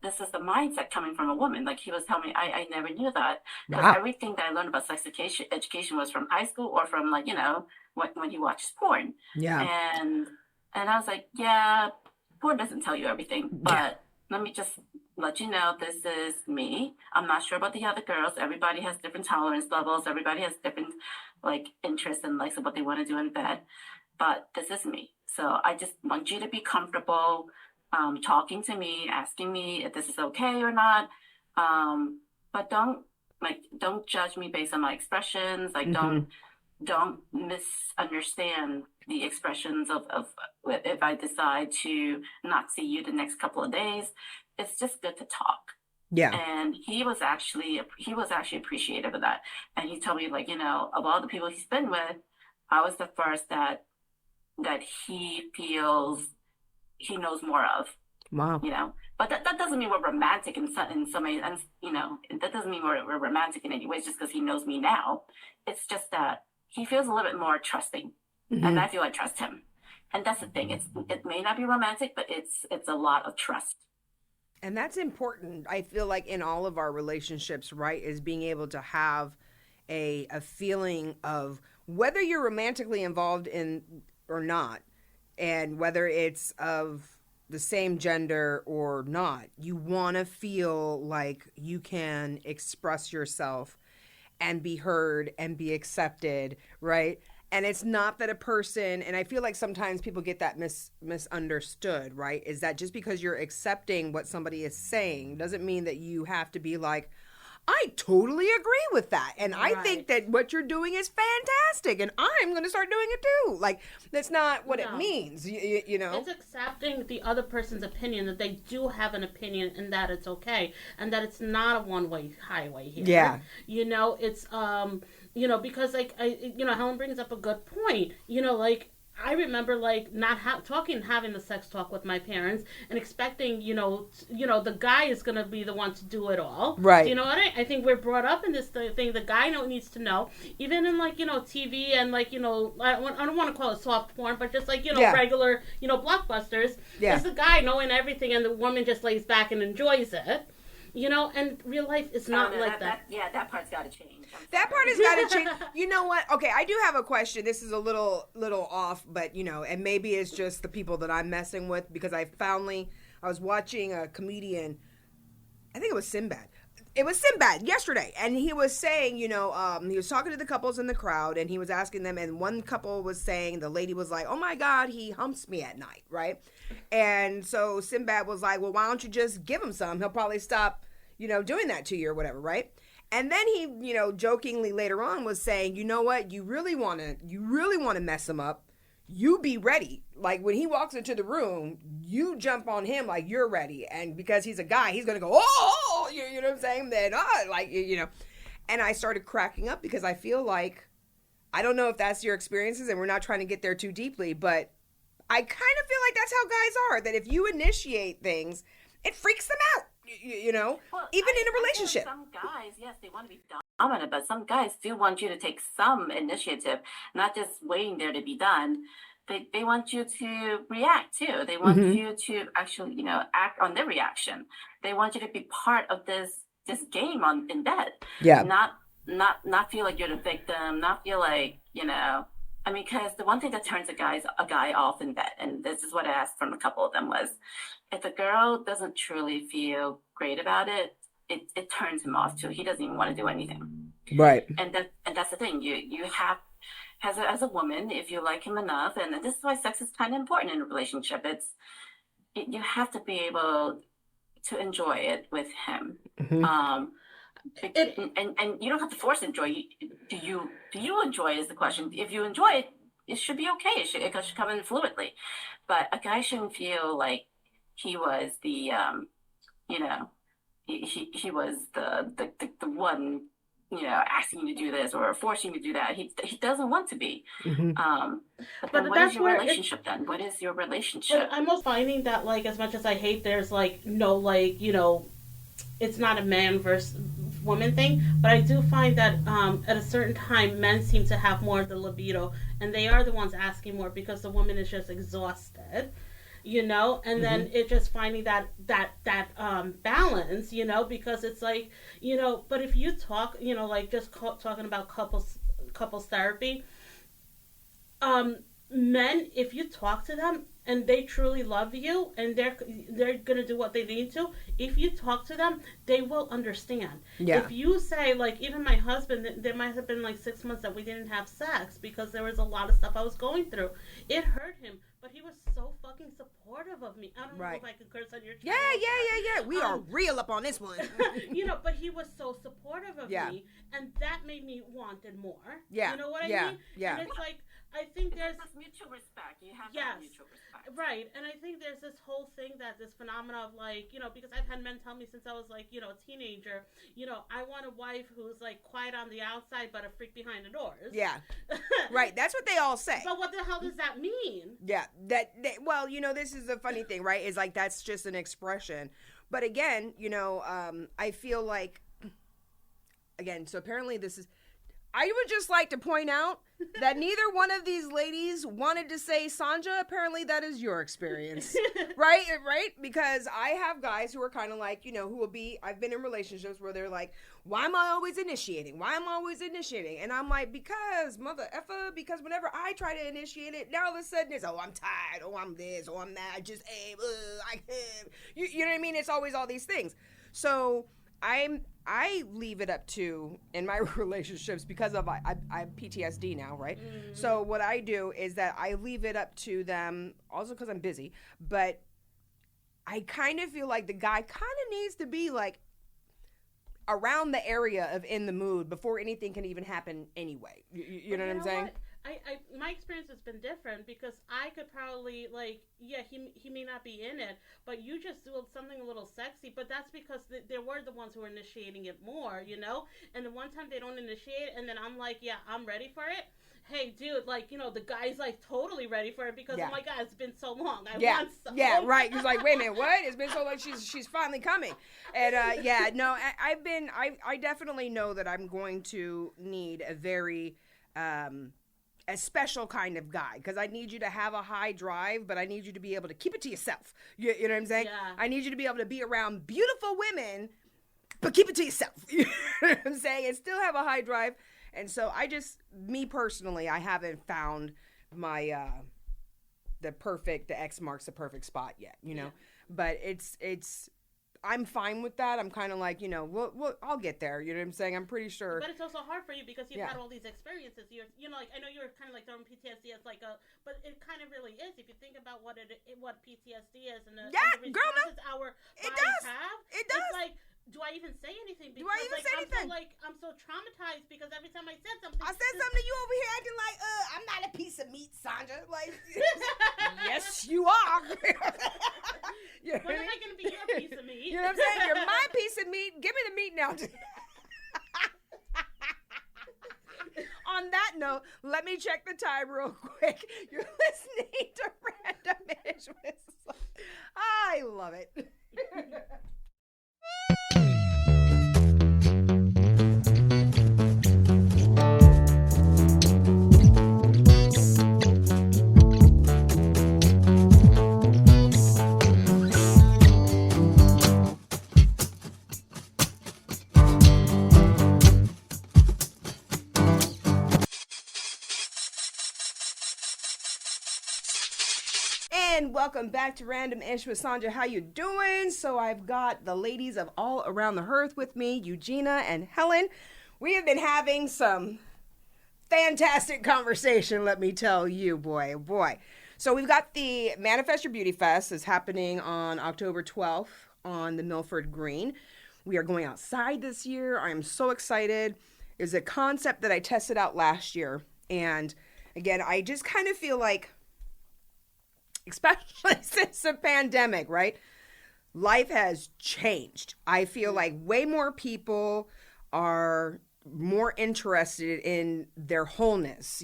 Speaker 3: this is the mindset coming from a woman. Like, he was telling me, I never knew that. Because everything that I learned about sex education was from high school or from, like, you know, when he watches porn. Yeah. And I was like, yeah, porn doesn't tell you everything. But let me just let you know, this is me. I'm not sure about the other girls. Everybody has different tolerance levels. Everybody has different, like, interests and likes of what they want to do in bed. But this is me. So I just want you to be comfortable talking to me, asking me if this is okay or not. But don't judge me based on my expressions. Like, don't misunderstand the expressions of if I decide to not see you the next couple of days. It's just good to talk. Yeah. And he was actually appreciative of that. And he told me, like, you know, of all the people he's been with, I was the first that he feels he knows more of. Wow. You know, but that doesn't mean we're romantic in some ways, and, you know, that doesn't mean we're romantic in any way just because he knows me now. It's just that he feels a little bit more trusting, and I feel I trust him. And that's the thing. It may not be romantic, but it's a lot of trust.
Speaker 1: And that's important. I feel like in all of our relationships, right, is being able to have a feeling of whether you're romantically involved in or not, and whether it's of the same gender or not, you want to feel like you can express yourself and be heard and be accepted, right? And it's not that a person, and I feel like sometimes people get that misunderstood, right? Is that just because you're accepting what somebody is saying doesn't mean that you have to be like, I totally agree with that. And I think that what you're doing is fantastic. And I'm going to start doing it too. Like, that's not what it means, you know?
Speaker 2: It's accepting the other person's opinion, that they do have an opinion and that it's okay. And that it's not a one-way highway here. Yeah. You know, it's, you know, because, like, Helen brings up a good point. You know, like, I remember, like, not having the sex talk with my parents and expecting, you know, the guy is going to be the one to do it all. Right. You know what I think we're brought up in this thing. The guy needs to know, even in, like, you know, TV and, like, you know, I don't want to call it soft porn, but just, like, you know, regular, you know, blockbusters. Yeah. Is the guy knowing everything and the woman just lays back and enjoys it. You know, and real life is not like that.
Speaker 3: That part's got to change.
Speaker 1: That part has got to change. You know what? Okay, I do have a question. This is a little off, but, you know, and maybe it's just the people that I'm messing with, because I was watching a comedian, I think it was Sinbad. It was Sinbad yesterday, and he was saying, you know, he was talking to the couples in the crowd, and he was asking them, and one couple was saying, the lady was like, oh my God, he humps me at night, right? And so Sinbad was like, well, why don't you just give him some? He'll probably stop, you know, doing that to you or whatever, right? And then he, you know, jokingly later on was saying, you know what, you really want to mess him up, you be ready. Like, when he walks into the room, you jump on him like you're ready. And because he's a guy, he's going to go, oh, you know what I'm saying? Then, and I started cracking up because I feel like, I don't know if that's your experiences, and we're not trying to get there too deeply, but I kind of feel like that's how guys are, that if you initiate things, it freaks them out,
Speaker 3: Well,
Speaker 1: even in a relationship.
Speaker 3: Some guys, yes, they want to be dominant, but some guys do want you to take some initiative, not just waiting there to be done. They want you to react too. They want you to actually, act on their reaction. They want you to be part of this game in bed.
Speaker 1: Yeah.
Speaker 3: Not feel like you're the victim. Not feel like, because the one thing that turns a guy off in bed, and this is what I asked from a couple of them, was if a girl doesn't truly feel great about it, it turns him off too. He doesn't even want to do anything.
Speaker 1: Right.
Speaker 3: And that's the thing. You have, as a woman, if you like him enough, and this is why sex is kind of important in a relationship. You have to be able to enjoy it with him. And you don't have to force enjoy. Do you enjoy it is the question. If you enjoy it, it should be okay. It should come in fluidly. But a guy shouldn't feel like he was the he was the one, asking you to do this or forcing you to do that. He doesn't want to be. But then what is your relationship then? What is your relationship?
Speaker 2: I'm most finding that, like, as much as I hate, there's it's not a man versus woman thing, but I do find that at a certain time, men seem to have more of the libido, and they are the ones asking more because the woman is just exhausted. And then it's just finding that balance, because it's like, but if you talk, talking about couples therapy, men, if you talk to them and they truly love you and they're gonna do what they need to, if you talk to them, they will understand.
Speaker 1: Yeah.
Speaker 2: If you say, like, even my husband, there might have been like 6 months that we didn't have sex because there was a lot of stuff I was going through. It hurt him, but he was so fucking supportive of me. I don't know if I could curse on your channel.
Speaker 1: Yeah. We are real up on this one.
Speaker 2: But he was so supportive of me, and that made me wanted more.
Speaker 1: Yeah.
Speaker 2: You know what I mean?
Speaker 1: Yeah.
Speaker 2: And it's like, I think there's
Speaker 3: this mutual respect. You have to have mutual respect.
Speaker 2: Right. And I think there's this whole thing this phenomena of, like, because I've had men tell me since I was, like, a teenager, I want a wife who's, like, quiet on the outside but a freak behind the doors. Yeah.
Speaker 1: Right. That's what they all say.
Speaker 2: But what the hell does that mean?
Speaker 1: Yeah. This is the funny thing, right? Is, like, that's just an expression. But again, I feel like, so apparently this is, I would just like to point out that neither one of these ladies wanted to say, Sanja, apparently that is your experience. Right? Because I have guys who are kind of like, I've been in relationships where they're like, why am I always initiating? And I'm like, because whenever I try to initiate it, now all of a sudden it's, oh, I'm tired, oh, I'm this, oh, I'm that, I just, I can't. You know what I mean? It's always all these things. So I leave it up to, in my relationships, because of I have PTSD now, right? Mm-hmm. So what I do is that I leave it up to them, also because I'm busy, but I kind of feel like the guy kind of needs to be, like, around the area of in the mood before anything can even happen anyway. You know what I'm saying?
Speaker 2: My experience has been different because I could probably, like, he may not be in it, but you just do something a little sexy, but that's because they were the ones who were initiating it more, and the one time they don't initiate it, and then I'm like, yeah, I'm ready for it. Hey, dude, like, the guy's, like, totally ready for it because, oh my God, it's been so long. I want some.
Speaker 1: Yeah, right. He's like, wait a minute, what? It's been so long. She's finally coming. And, I definitely know that I'm going to need a very, a special kind of guy, because I need you to have a high drive, but I need you to be able to keep it to yourself. You know what I'm saying? Yeah. I need you to be able to be around beautiful women, but keep it to yourself. You know what I'm saying? And still have a high drive. And so me personally, I haven't found my, the X marks the perfect spot yet, but I'm fine with that. I'm kind of like, I'll get there. You know what I'm saying? I'm pretty sure.
Speaker 2: But it's also hard for you because you've had all these experiences. Like, I know you're kind of like throwing PTSD as like but it kind of really is. If you think about what PTSD is and the responses our bodies have. It does. It's like, do I even say anything? Because, I'm so traumatized because every time I said something.
Speaker 1: I said something to you over here acting like, I'm not a piece of meat, Sanja. Like, yes, you are.
Speaker 2: When am I going to be your piece of meat?
Speaker 1: You know what I'm saying? You're my piece of meat. Give now. On that note, let me check the time real quick. You're listening to Random-ish with I love it. And welcome back to Random-ish with Sandra. How you doing? So I've got the ladies of All Around the Hearth with me, Eugenia and Helen. We have been having some fantastic conversation, let me tell you, boy. So we've got the Manifest Your Beauty Fest is happening on October 12th on the Milford Green. We are going outside this year. I am so excited. It's a concept that I tested out last year. And again, I just kind of feel like, especially since the pandemic, right? Life has changed. I feel like way more people are more interested in their wholeness,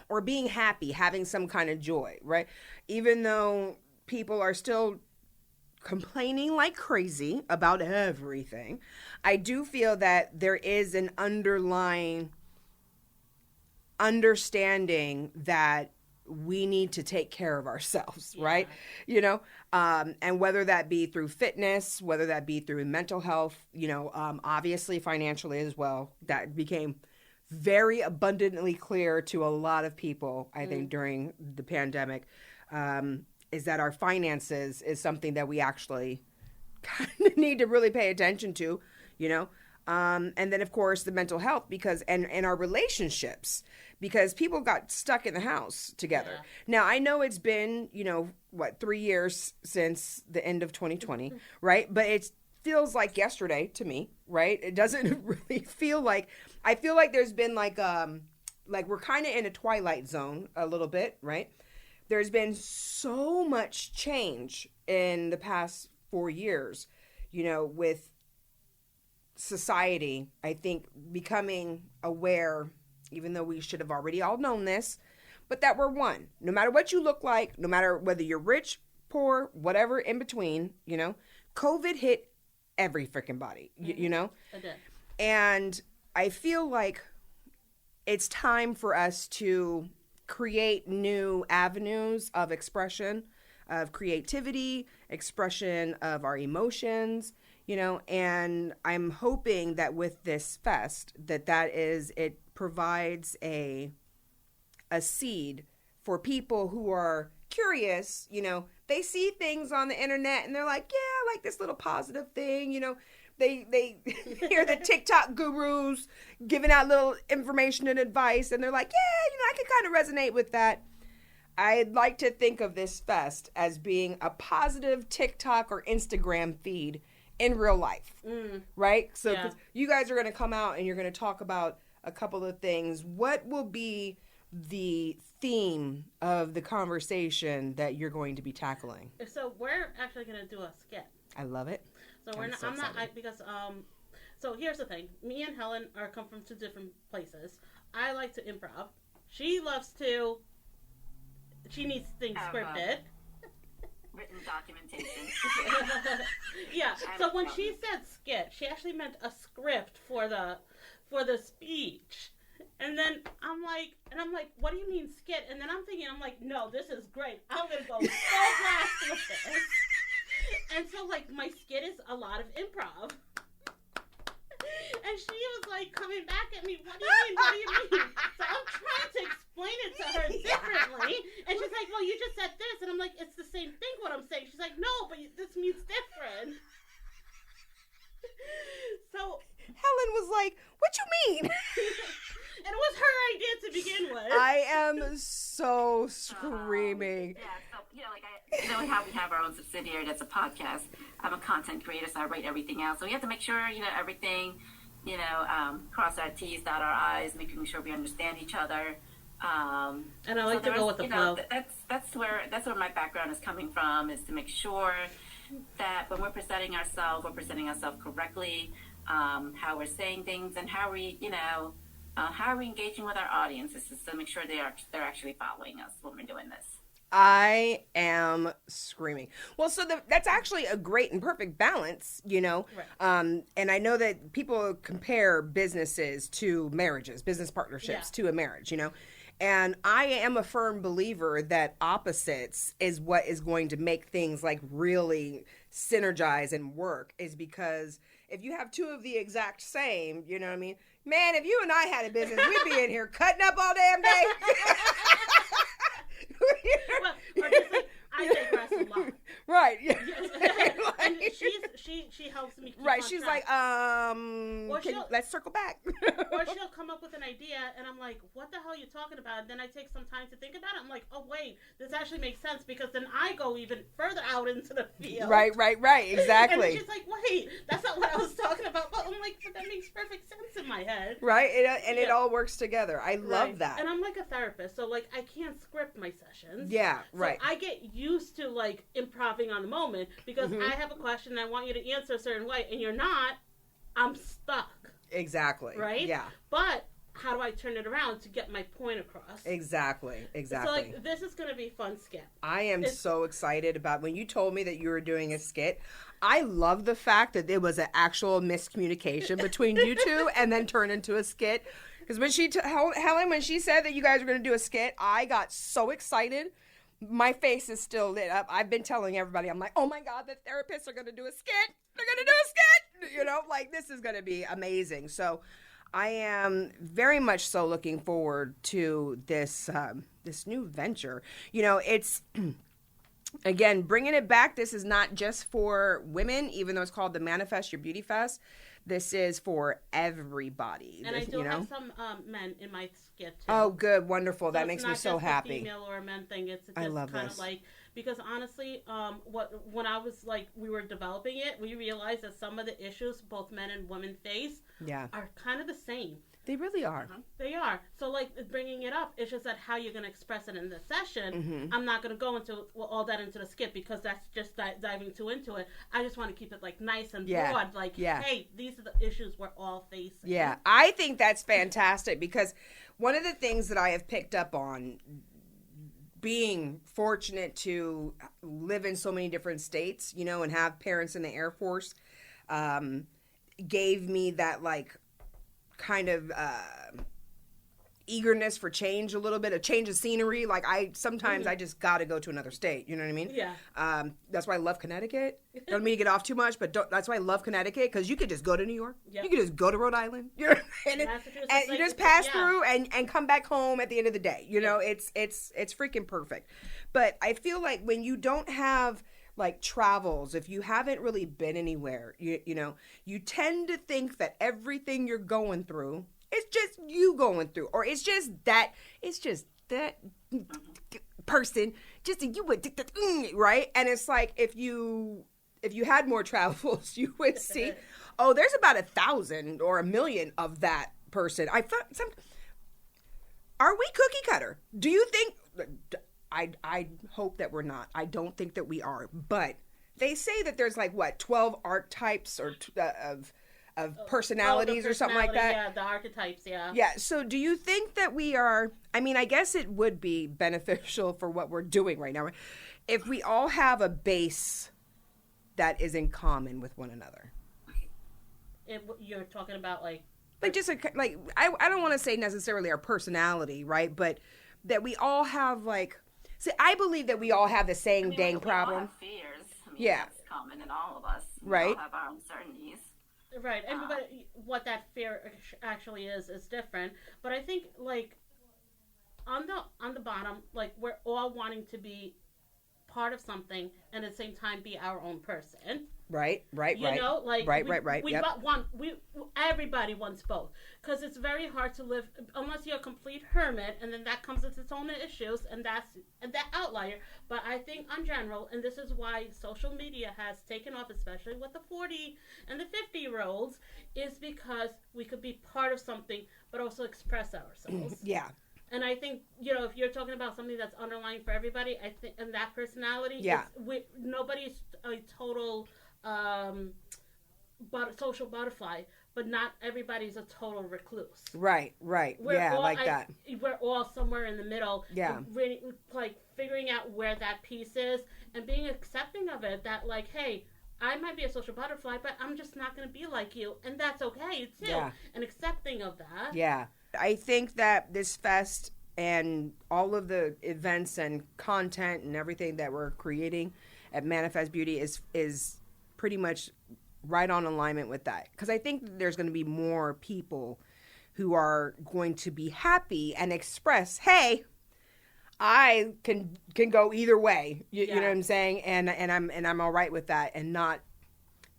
Speaker 1: or being happy, having some kind of joy, right? Even though people are still complaining like crazy about everything, I do feel that there is an underlying understanding that we need to take care of ourselves, right? And whether that be through fitness, whether that be through mental health, obviously financially as well. That became very abundantly clear to a lot of people, I think, during the pandemic, is that our finances is something that we actually kind of need to really pay attention to, and then, of course, the mental health and our relationships, because people got stuck in the house together. Yeah. Now, I know it's been, 3 years since the end of 2020, right? But it feels like yesterday to me, right? It doesn't really feel like, I feel like there's been like we're kind of in a twilight zone a little bit, right? There's been so much change in the past 4 years, with society, I think, becoming aware, even though we should have already all known this, but that we're one. No matter what you look like, no matter whether you're rich, poor, whatever in between, COVID hit every freaking body, It
Speaker 2: did.
Speaker 1: And I feel like it's time for us to create new avenues of expression, of creativity, expression of our emotions, and I'm hoping that with this fest, it provides a seed for people who are curious. They see things on the internet and they're like, yeah, I like this little positive thing. They hear the TikTok gurus giving out little information and advice, and they're like, yeah, I can kind of resonate with that. I'd like to think of this fest as being a positive TikTok or Instagram feed in real life, right? So 'cause you guys are going to come out and you're going to talk about a couple of things. What will be the theme of the conversation that you're going to be tackling?
Speaker 2: So we're actually going to do a skit.
Speaker 1: I love it.
Speaker 2: So so here's the thing. Me and Helen come from two different places. I like to improv. She needs things scripted.
Speaker 3: Written documentation.
Speaker 2: Yeah. So when she said skit, she actually meant a script for the speech. And then I'm like, what do you mean skit? And then I'm like, no, this is great. I'm gonna go so fast with this. And so my skit is a lot of improv. And she was coming back at me, what do you mean? So I'm trying to explain it to her differently. And she's like, well, you just said this. And I'm like, it's the same thing what I'm saying. She's like, no, but this means different. So
Speaker 1: Helen was like, what you mean?
Speaker 2: And it was her idea to begin with.
Speaker 1: I am so screaming.
Speaker 3: We have our own subsidiary that's a podcast. I'm a content creator, so I write everything out. So we have to make sure, everything, cross our T's, dot our I's, making sure we understand each other.
Speaker 2: And I like to go with the flow.
Speaker 3: That's where my background is coming from, is to make sure that when we're presenting ourselves correctly. how we're saying things, and how we, how are we engaging with our audiences to make sure they're actually following us when we're doing this.
Speaker 1: I am screaming. Well, so that's actually a great and perfect balance, Right. And I know that people compare businesses to marriages, business partnerships to a marriage, And I am a firm believer that opposites is what is going to make things like really synergize and work, is because if you have two of the exact same, you know what I mean? Man, if you and I had a business, we'd be in here cutting up all damn day.
Speaker 2: Well, or just like, I digress a lot.
Speaker 1: Right. Yeah.
Speaker 2: And she helps me keep
Speaker 1: right.
Speaker 2: on
Speaker 1: She's
Speaker 2: track.
Speaker 1: like, let's circle back.
Speaker 2: Or she'll come up with an idea, and I'm like, what the hell are you talking about? And then I take some time to think about it. I'm like, oh, wait, this actually makes sense, because then I go even further out into the field.
Speaker 1: Right. Exactly.
Speaker 2: And she's like, wait, that's not what I was talking about. But I'm like, but that makes perfect sense in my head.
Speaker 1: Right. It all works together. I love that.
Speaker 2: And I'm like a therapist, so like I can't script my sessions.
Speaker 1: Yeah, right.
Speaker 2: So I get used to like improving on the moment, because I have a question and I want you to answer a certain way, and you're not, I'm stuck.
Speaker 1: Exactly.
Speaker 2: Right?
Speaker 1: Yeah.
Speaker 2: But how do I turn it around to get my point across?
Speaker 1: Exactly.
Speaker 2: So like, this is going to be a fun skit.
Speaker 1: I am so excited about when you told me that you were doing a skit. I love the fact that there was an actual miscommunication between you two and then turned into a skit. Because when Helen, when she said that you guys were going to do a skit, I got so excited. My face is still lit up. I've been telling everybody, I'm like, oh my God, the therapists are going to do a skit. They're going to do a skit. This is going to be amazing. So I am very much so looking forward to this new venture. It's, again, bringing it back. This is not just for women, even though it's called the Manifest Your Beauty Fest. This is for everybody.
Speaker 2: And I do have some men in my skit too.
Speaker 1: Oh, good, wonderful. That
Speaker 2: so
Speaker 1: makes me so happy.
Speaker 2: It's not just a female or a men thing. It's just
Speaker 1: I love
Speaker 2: kind
Speaker 1: this.
Speaker 2: of like, because honestly, when I was like, we were developing it, we realized that some of the issues both men and women face are kind of the same.
Speaker 1: They really are.
Speaker 2: They are. So, like, bringing it up, it's just that how you're going to express it in the session. I'm not going to go into all that into the skit, because that's just diving too into it. I just want to keep it, like, nice and broad. Like, hey, these are the issues we're all facing.
Speaker 1: Yeah, I think that's fantastic, because one of the things that I have picked up on, being fortunate to live in so many different states, and have parents in the Air Force, gave me that, like, kind of eagerness for change, a little bit, a change of scenery. Like, I just got to go to another state. You know what I mean?
Speaker 2: Yeah.
Speaker 1: That's why I love Connecticut. Don't mean to get off too much, but that's why I love Connecticut, because you could just go to New York. Yep. You could just go to Rhode Island. You know what I mean? And you just pass through and come back home at the end of the day. It's freaking perfect. But I feel like when you don't have like travels, if you haven't really been anywhere, you tend to think that everything you're going through is just you going through, or it's just that person, just you would, right? And it's like, if you had more travels, you would see, oh, there's about 1,000 or 1,000,000 of that person. I thought are we cookie cutter? Do you think? I hope that we're not. I don't think that we are. But they say that there's like 12 archetypes or of personalities or something like that.
Speaker 2: Yeah, the archetypes. Yeah.
Speaker 1: Yeah. So do you think that we are? I mean, I guess it would be beneficial for what we're doing right now if we all have a base that is in common with one another.
Speaker 2: You're talking about like
Speaker 1: just I don't want to say necessarily our personality, right? But that we all have like. See, I believe that we all have the same dang problem.
Speaker 3: We all have fears. That's common in all of us. We all have our uncertainties.
Speaker 2: Right, and but what that fear actually is different. But I think like on the bottom, like we're all wanting to be part of something and at the same time be our own person. Right. Right. Everybody wants both, because it's very hard to live unless you're a complete hermit, and then that comes with its own issues, and that outlier. But I think in general, and this is why social media has taken off, especially with the 40 and the 50-year-olds, is because we could be part of something, but also express ourselves. Yeah. And I think, if you're talking about something that's underlying for everybody, I think, and that personality, nobody's a total social butterfly, but not everybody's a total recluse.
Speaker 1: Right. Yeah, like that.
Speaker 2: We're all somewhere in the middle.
Speaker 1: Yeah.
Speaker 2: Really, like figuring out where that piece is and being accepting of it. That like, hey, I might be a social butterfly, but I'm just not going to be like you, and that's okay too.
Speaker 1: Yeah.
Speaker 2: And accepting of that.
Speaker 1: Yeah. I think that this fest and all of the events and content and everything that we're creating at Manifest Beauty is pretty much right on alignment with that. Because I think there's going to be more people who are going to be happy and express, hey, I can go either way. You know what I'm saying? And I'm all right with that, and not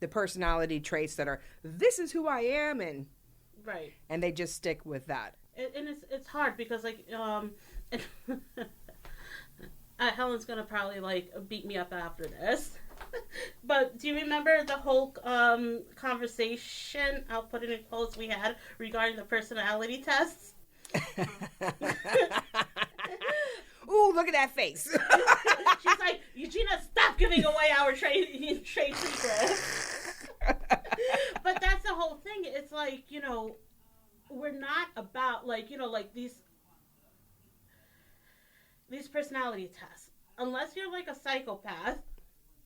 Speaker 1: the personality traits that are, this is who I am, and
Speaker 2: right.
Speaker 1: And they just stick with that.
Speaker 2: And it's hard because like Helen's gonna probably like beat me up after this. But do you remember the whole conversation, I'll put it in quotes, we had regarding the personality tests?
Speaker 1: Ooh, look at that face.
Speaker 2: She's like, Eugenia, stop giving away our trade secrets. But that's the whole thing. It's like, you know, we're not about like, you know, like these personality tests. Unless you're like a psychopath,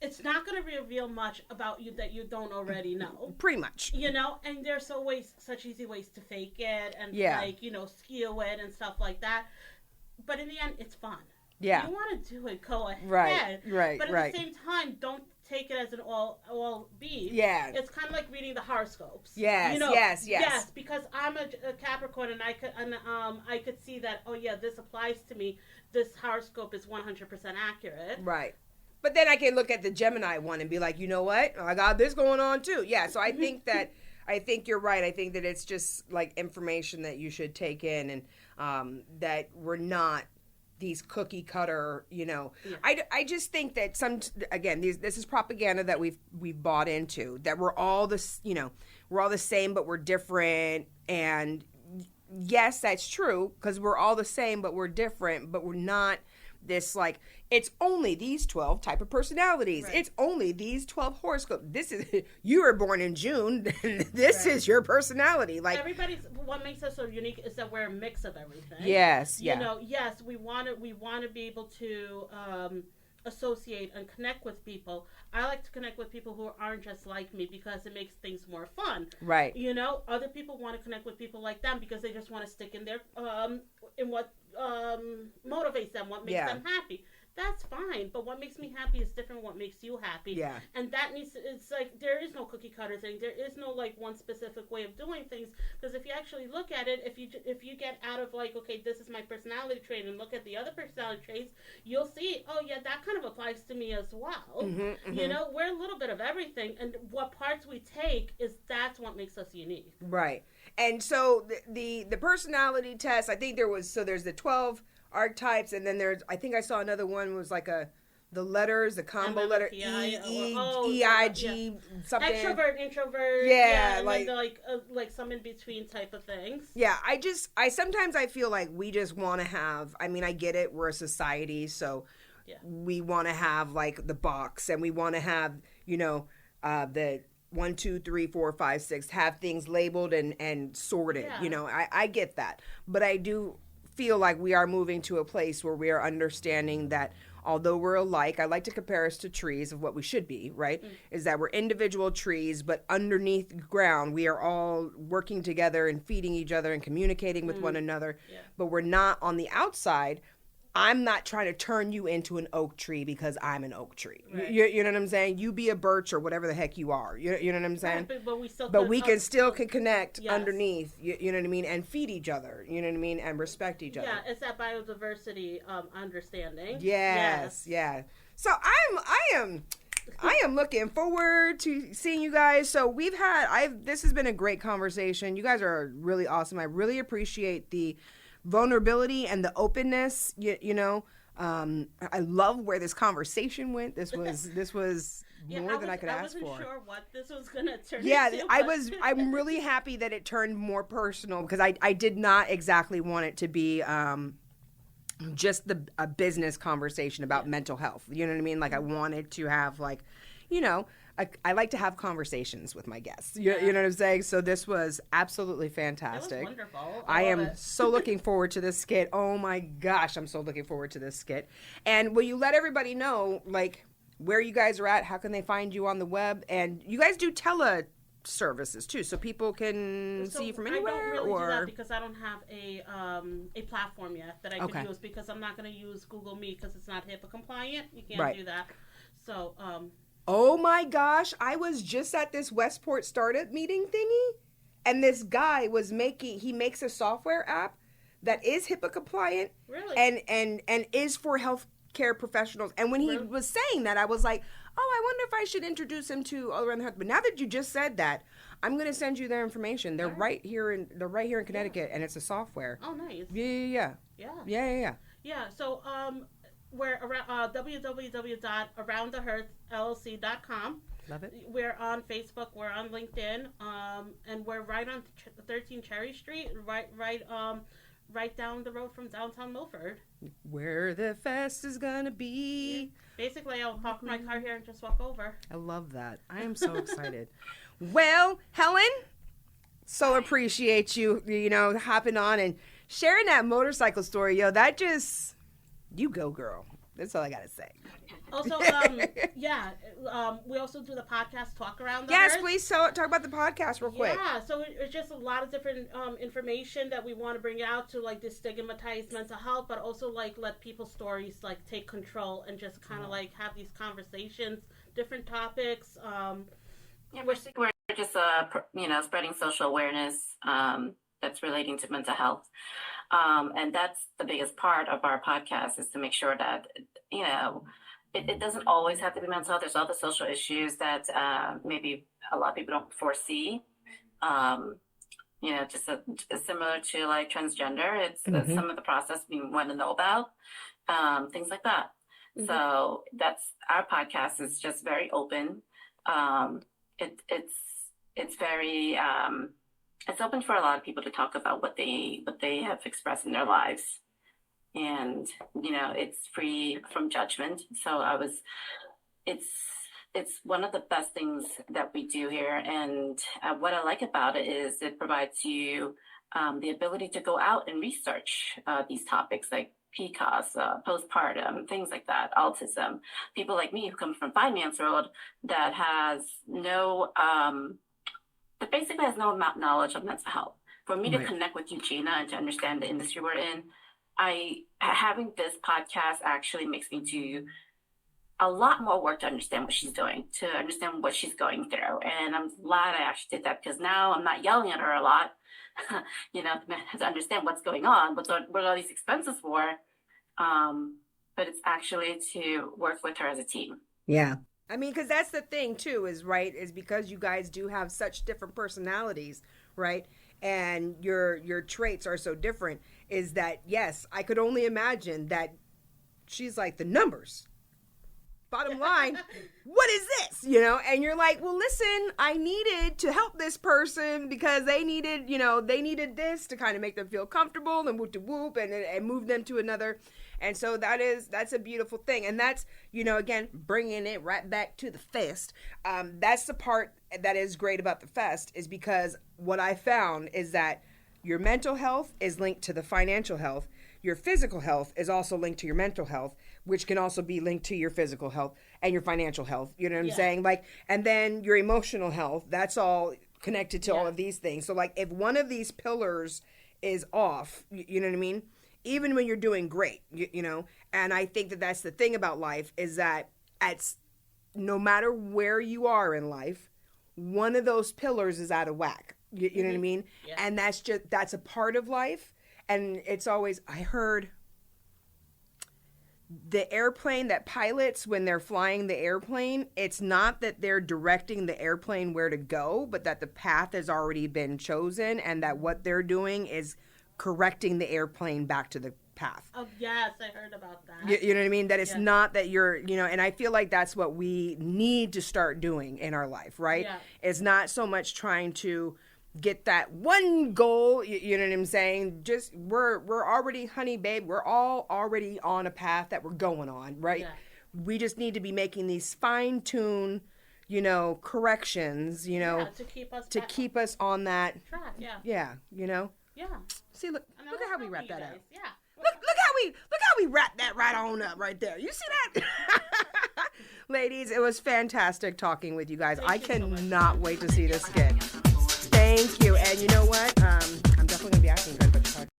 Speaker 2: it's not going to reveal much about you that you don't already know.
Speaker 1: Pretty much.
Speaker 2: You know, and there's such easy ways to fake it and like, you know, skew it and stuff like that. But in the end, it's fun.
Speaker 1: Yeah.
Speaker 2: You want to do it, go ahead.
Speaker 1: Right.
Speaker 2: But at the same time, don't take it as an all be.
Speaker 1: Yeah.
Speaker 2: It's kind of like reading the horoscopes.
Speaker 1: Yes,
Speaker 2: you know,
Speaker 1: yes.
Speaker 2: Because I'm a Capricorn, and I could see that. Oh yeah, this applies to me. This horoscope is 100% accurate.
Speaker 1: Right. But then I can look at the Gemini one and be like, you know what? I got this going on too. Yeah. So I think I think you're right. I think that it's just like information that you should take in, and that we're not these cookie cutter, you know. Yeah. I just think that this is propaganda that we've bought into, that we're all this, you know, we're all the same but we're different. And yes, that's true, because we're all the same but we're different, but we're not this like, it's only these 12 type of personalities. Right. It's only these 12 horoscopes. This is, you were born in June. This is your personality. Like
Speaker 2: what makes us so unique is that we're a mix of everything.
Speaker 1: Yes. Yeah.
Speaker 2: You know, yes, we want to be able to associate and connect with people. I like to connect with people who aren't just like me because it makes things more fun.
Speaker 1: Right.
Speaker 2: You know, other people want to connect with people like them because they just want to stick in their in what motivates them, what makes them happy. That's fine, but what makes me happy is different from what makes you happy.
Speaker 1: Yeah.
Speaker 2: And it's like, there is no cookie cutter thing. There is no like one specific way of doing things, because if you actually look at it, if you get out of like, okay, this is my personality trait, and look at the other personality traits, you'll see, oh yeah, that kind of applies to me as well. Mm-hmm. You know, we're a little bit of everything, and what parts we take that's what makes us unique.
Speaker 1: Right. And so the personality test, I think there's the 12 archetypes, and then I think I saw another one was like the letters, the combo
Speaker 2: MMPI,
Speaker 1: letter EIG, something.
Speaker 2: Extrovert, introvert.
Speaker 1: Yeah,
Speaker 2: and
Speaker 1: like
Speaker 2: then like some in between type of things.
Speaker 1: Yeah, I sometimes I feel like we just want to have. I mean, I get it. We're a society, so we want to have like the box, and we want to have, you know, the 1, 2, 3, 4, 5, 6, have things labeled and sorted.
Speaker 2: Yeah.
Speaker 1: You know, I get that, but I do feel like we are moving to a place where we are understanding that although we're alike, I like to compare us to trees of what we should be, right? Is that we're individual trees, but underneath the ground, we are all working together and feeding each other and communicating with one another. Yeah. But we're not on the outside. I'm not trying to turn you into an oak tree because I'm an oak tree. Right. You know what I'm saying? You be a birch or whatever the heck you are. You know what I'm saying?
Speaker 2: Right,
Speaker 1: but we can still connect underneath. You know what I mean? And feed each other. You know what I mean? And respect each other.
Speaker 2: Yeah, it's that biodiversity understanding.
Speaker 1: Yes. Yeah. So I am looking forward to seeing you guys. So this has been a great conversation. You guys are really awesome. I really appreciate the vulnerability and the openness, you know. I love where this conversation went. This was more than I could ask for.
Speaker 2: I wasn't sure what this was gonna turn
Speaker 1: into. I'm really happy that it turned more personal, because I did not exactly want it to be just a business conversation about mental health. You know what I mean? Like, I wanted to have, like, you know, I like to have conversations with my guests. You know what I'm saying? So this was absolutely fantastic.
Speaker 2: It was wonderful.
Speaker 1: I am so looking forward to this skit. Oh my gosh, I'm so looking forward to this skit. And will you let everybody know, like, where you guys are at? How can they find you on the web? And you guys do services too, so people can see you from anywhere.
Speaker 2: I don't really do that because I don't have a platform yet that I can use, because I'm not going to use Google Meet because it's not HIPAA compliant. You can't do that. So
Speaker 1: oh my gosh, I was just at this Westport startup meeting thingy, and this guy was makes a software app that is HIPAA compliant,
Speaker 2: really,
Speaker 1: and is for healthcare professionals. And when he was saying that, I was like, oh, I wonder if I should introduce him to Around the Hearth. But now that you just said that, I'm going to send you their information. They're right here in Connecticut, and it's a software.
Speaker 2: Oh, nice.
Speaker 1: Yeah.
Speaker 2: Yeah. So we're around www.aroundthehearthllc.com.
Speaker 1: Love it.
Speaker 2: We're on Facebook. We're on LinkedIn. And we're right on 13 Cherry Street. Right down the road from downtown Milford.
Speaker 1: Where the fest is gonna be.
Speaker 2: Yeah. Basically, I'll park my car here and just walk over.
Speaker 1: I love that. I am so excited. Well, Helen, so appreciate you hopping on and sharing that motorcycle story. That just, you go, girl. That's all I gotta say.
Speaker 2: Also, we also do the podcast Talk Around the
Speaker 1: Yes,
Speaker 2: Hearth.
Speaker 1: please talk about the podcast real quick.
Speaker 2: Yeah, so it's just a lot of different information that we want to bring out to like destigmatize mental health, but also like let people's stories like take control and just kind of like have these conversations, different topics.
Speaker 3: We're just spreading social awareness that's relating to mental health. And that's the biggest part of our podcast, is to make sure that, it doesn't always have to be mental health. There's other social issues that maybe a lot of people don't foresee. Just similar to like transgender. It's some of the process we want to know about, things like that. Mm-hmm. So that's our podcast is just very open. It's very it's open for a lot of people to talk about what they have expressed in their lives, and it's free from judgment. So it's one of the best things that we do here, and what I like about it is it provides you the ability to go out and research these topics like PCOS, postpartum, things like that, autism. People like me who come from finance world that has that basically has no knowledge of mental health. For me to connect with Eugenia and to understand the industry we're in, having this podcast actually makes me do a lot more work to understand what she's doing, to understand what she's going through. And I'm glad I actually did that, because now I'm not yelling at her a lot, to understand what's going on, what are all these expenses for. But it's actually to work with her as a team.
Speaker 1: Yeah. I mean, because that's the thing too, is because you guys do have such different personalities, right? And your traits are so different, is that, yes, I could only imagine that she's like, the numbers. Bottom line, what is this? And you're like, well, listen, I needed to help this person because they needed this to kind of make them feel comfortable and whoop and move them to another. And so that's a beautiful thing. And that's, again, bringing it right back to the fest. That's the part that is great about the fest, is because what I found is that your mental health is linked to the financial health. Your physical health is also linked to your mental health, which can also be linked to your physical health and your financial health. You know what I'm saying? Like, and then your emotional health, that's all connected to all of these things. So like, if one of these pillars is off, you know what I mean? Even when you're doing great, and I think that that's the thing about life, is that no matter where you are in life, one of those pillars is out of whack. You know what I mean? Yeah. And that's a part of life. And it's always, I heard the airplane that pilots, when they're flying the airplane, it's not that they're directing the airplane where to go, but that the path has already been chosen, and that what they're doing is correcting the airplane back to the path.
Speaker 2: Oh, yes, I heard about that.
Speaker 1: You know what I mean? That it's not that you're, and I feel like that's what we need to start doing in our life, right? Yeah. It's not so much trying to get that one goal, you know what I'm saying? Just, we're already, honey, babe, we're all already on a path that we're going on, right? Yeah. We just need to be making these fine-tuned, corrections, to keep us on that
Speaker 2: track. Yeah.
Speaker 1: Yeah,
Speaker 2: Yeah.
Speaker 1: See, look at how we wrap that up.
Speaker 2: Yeah.
Speaker 1: Look how we wrap that right on up right there. You see that? Ladies, it was fantastic talking with you guys. I cannot wait to see this skit. Thank you. And you know what? I'm definitely going to be asking you guys about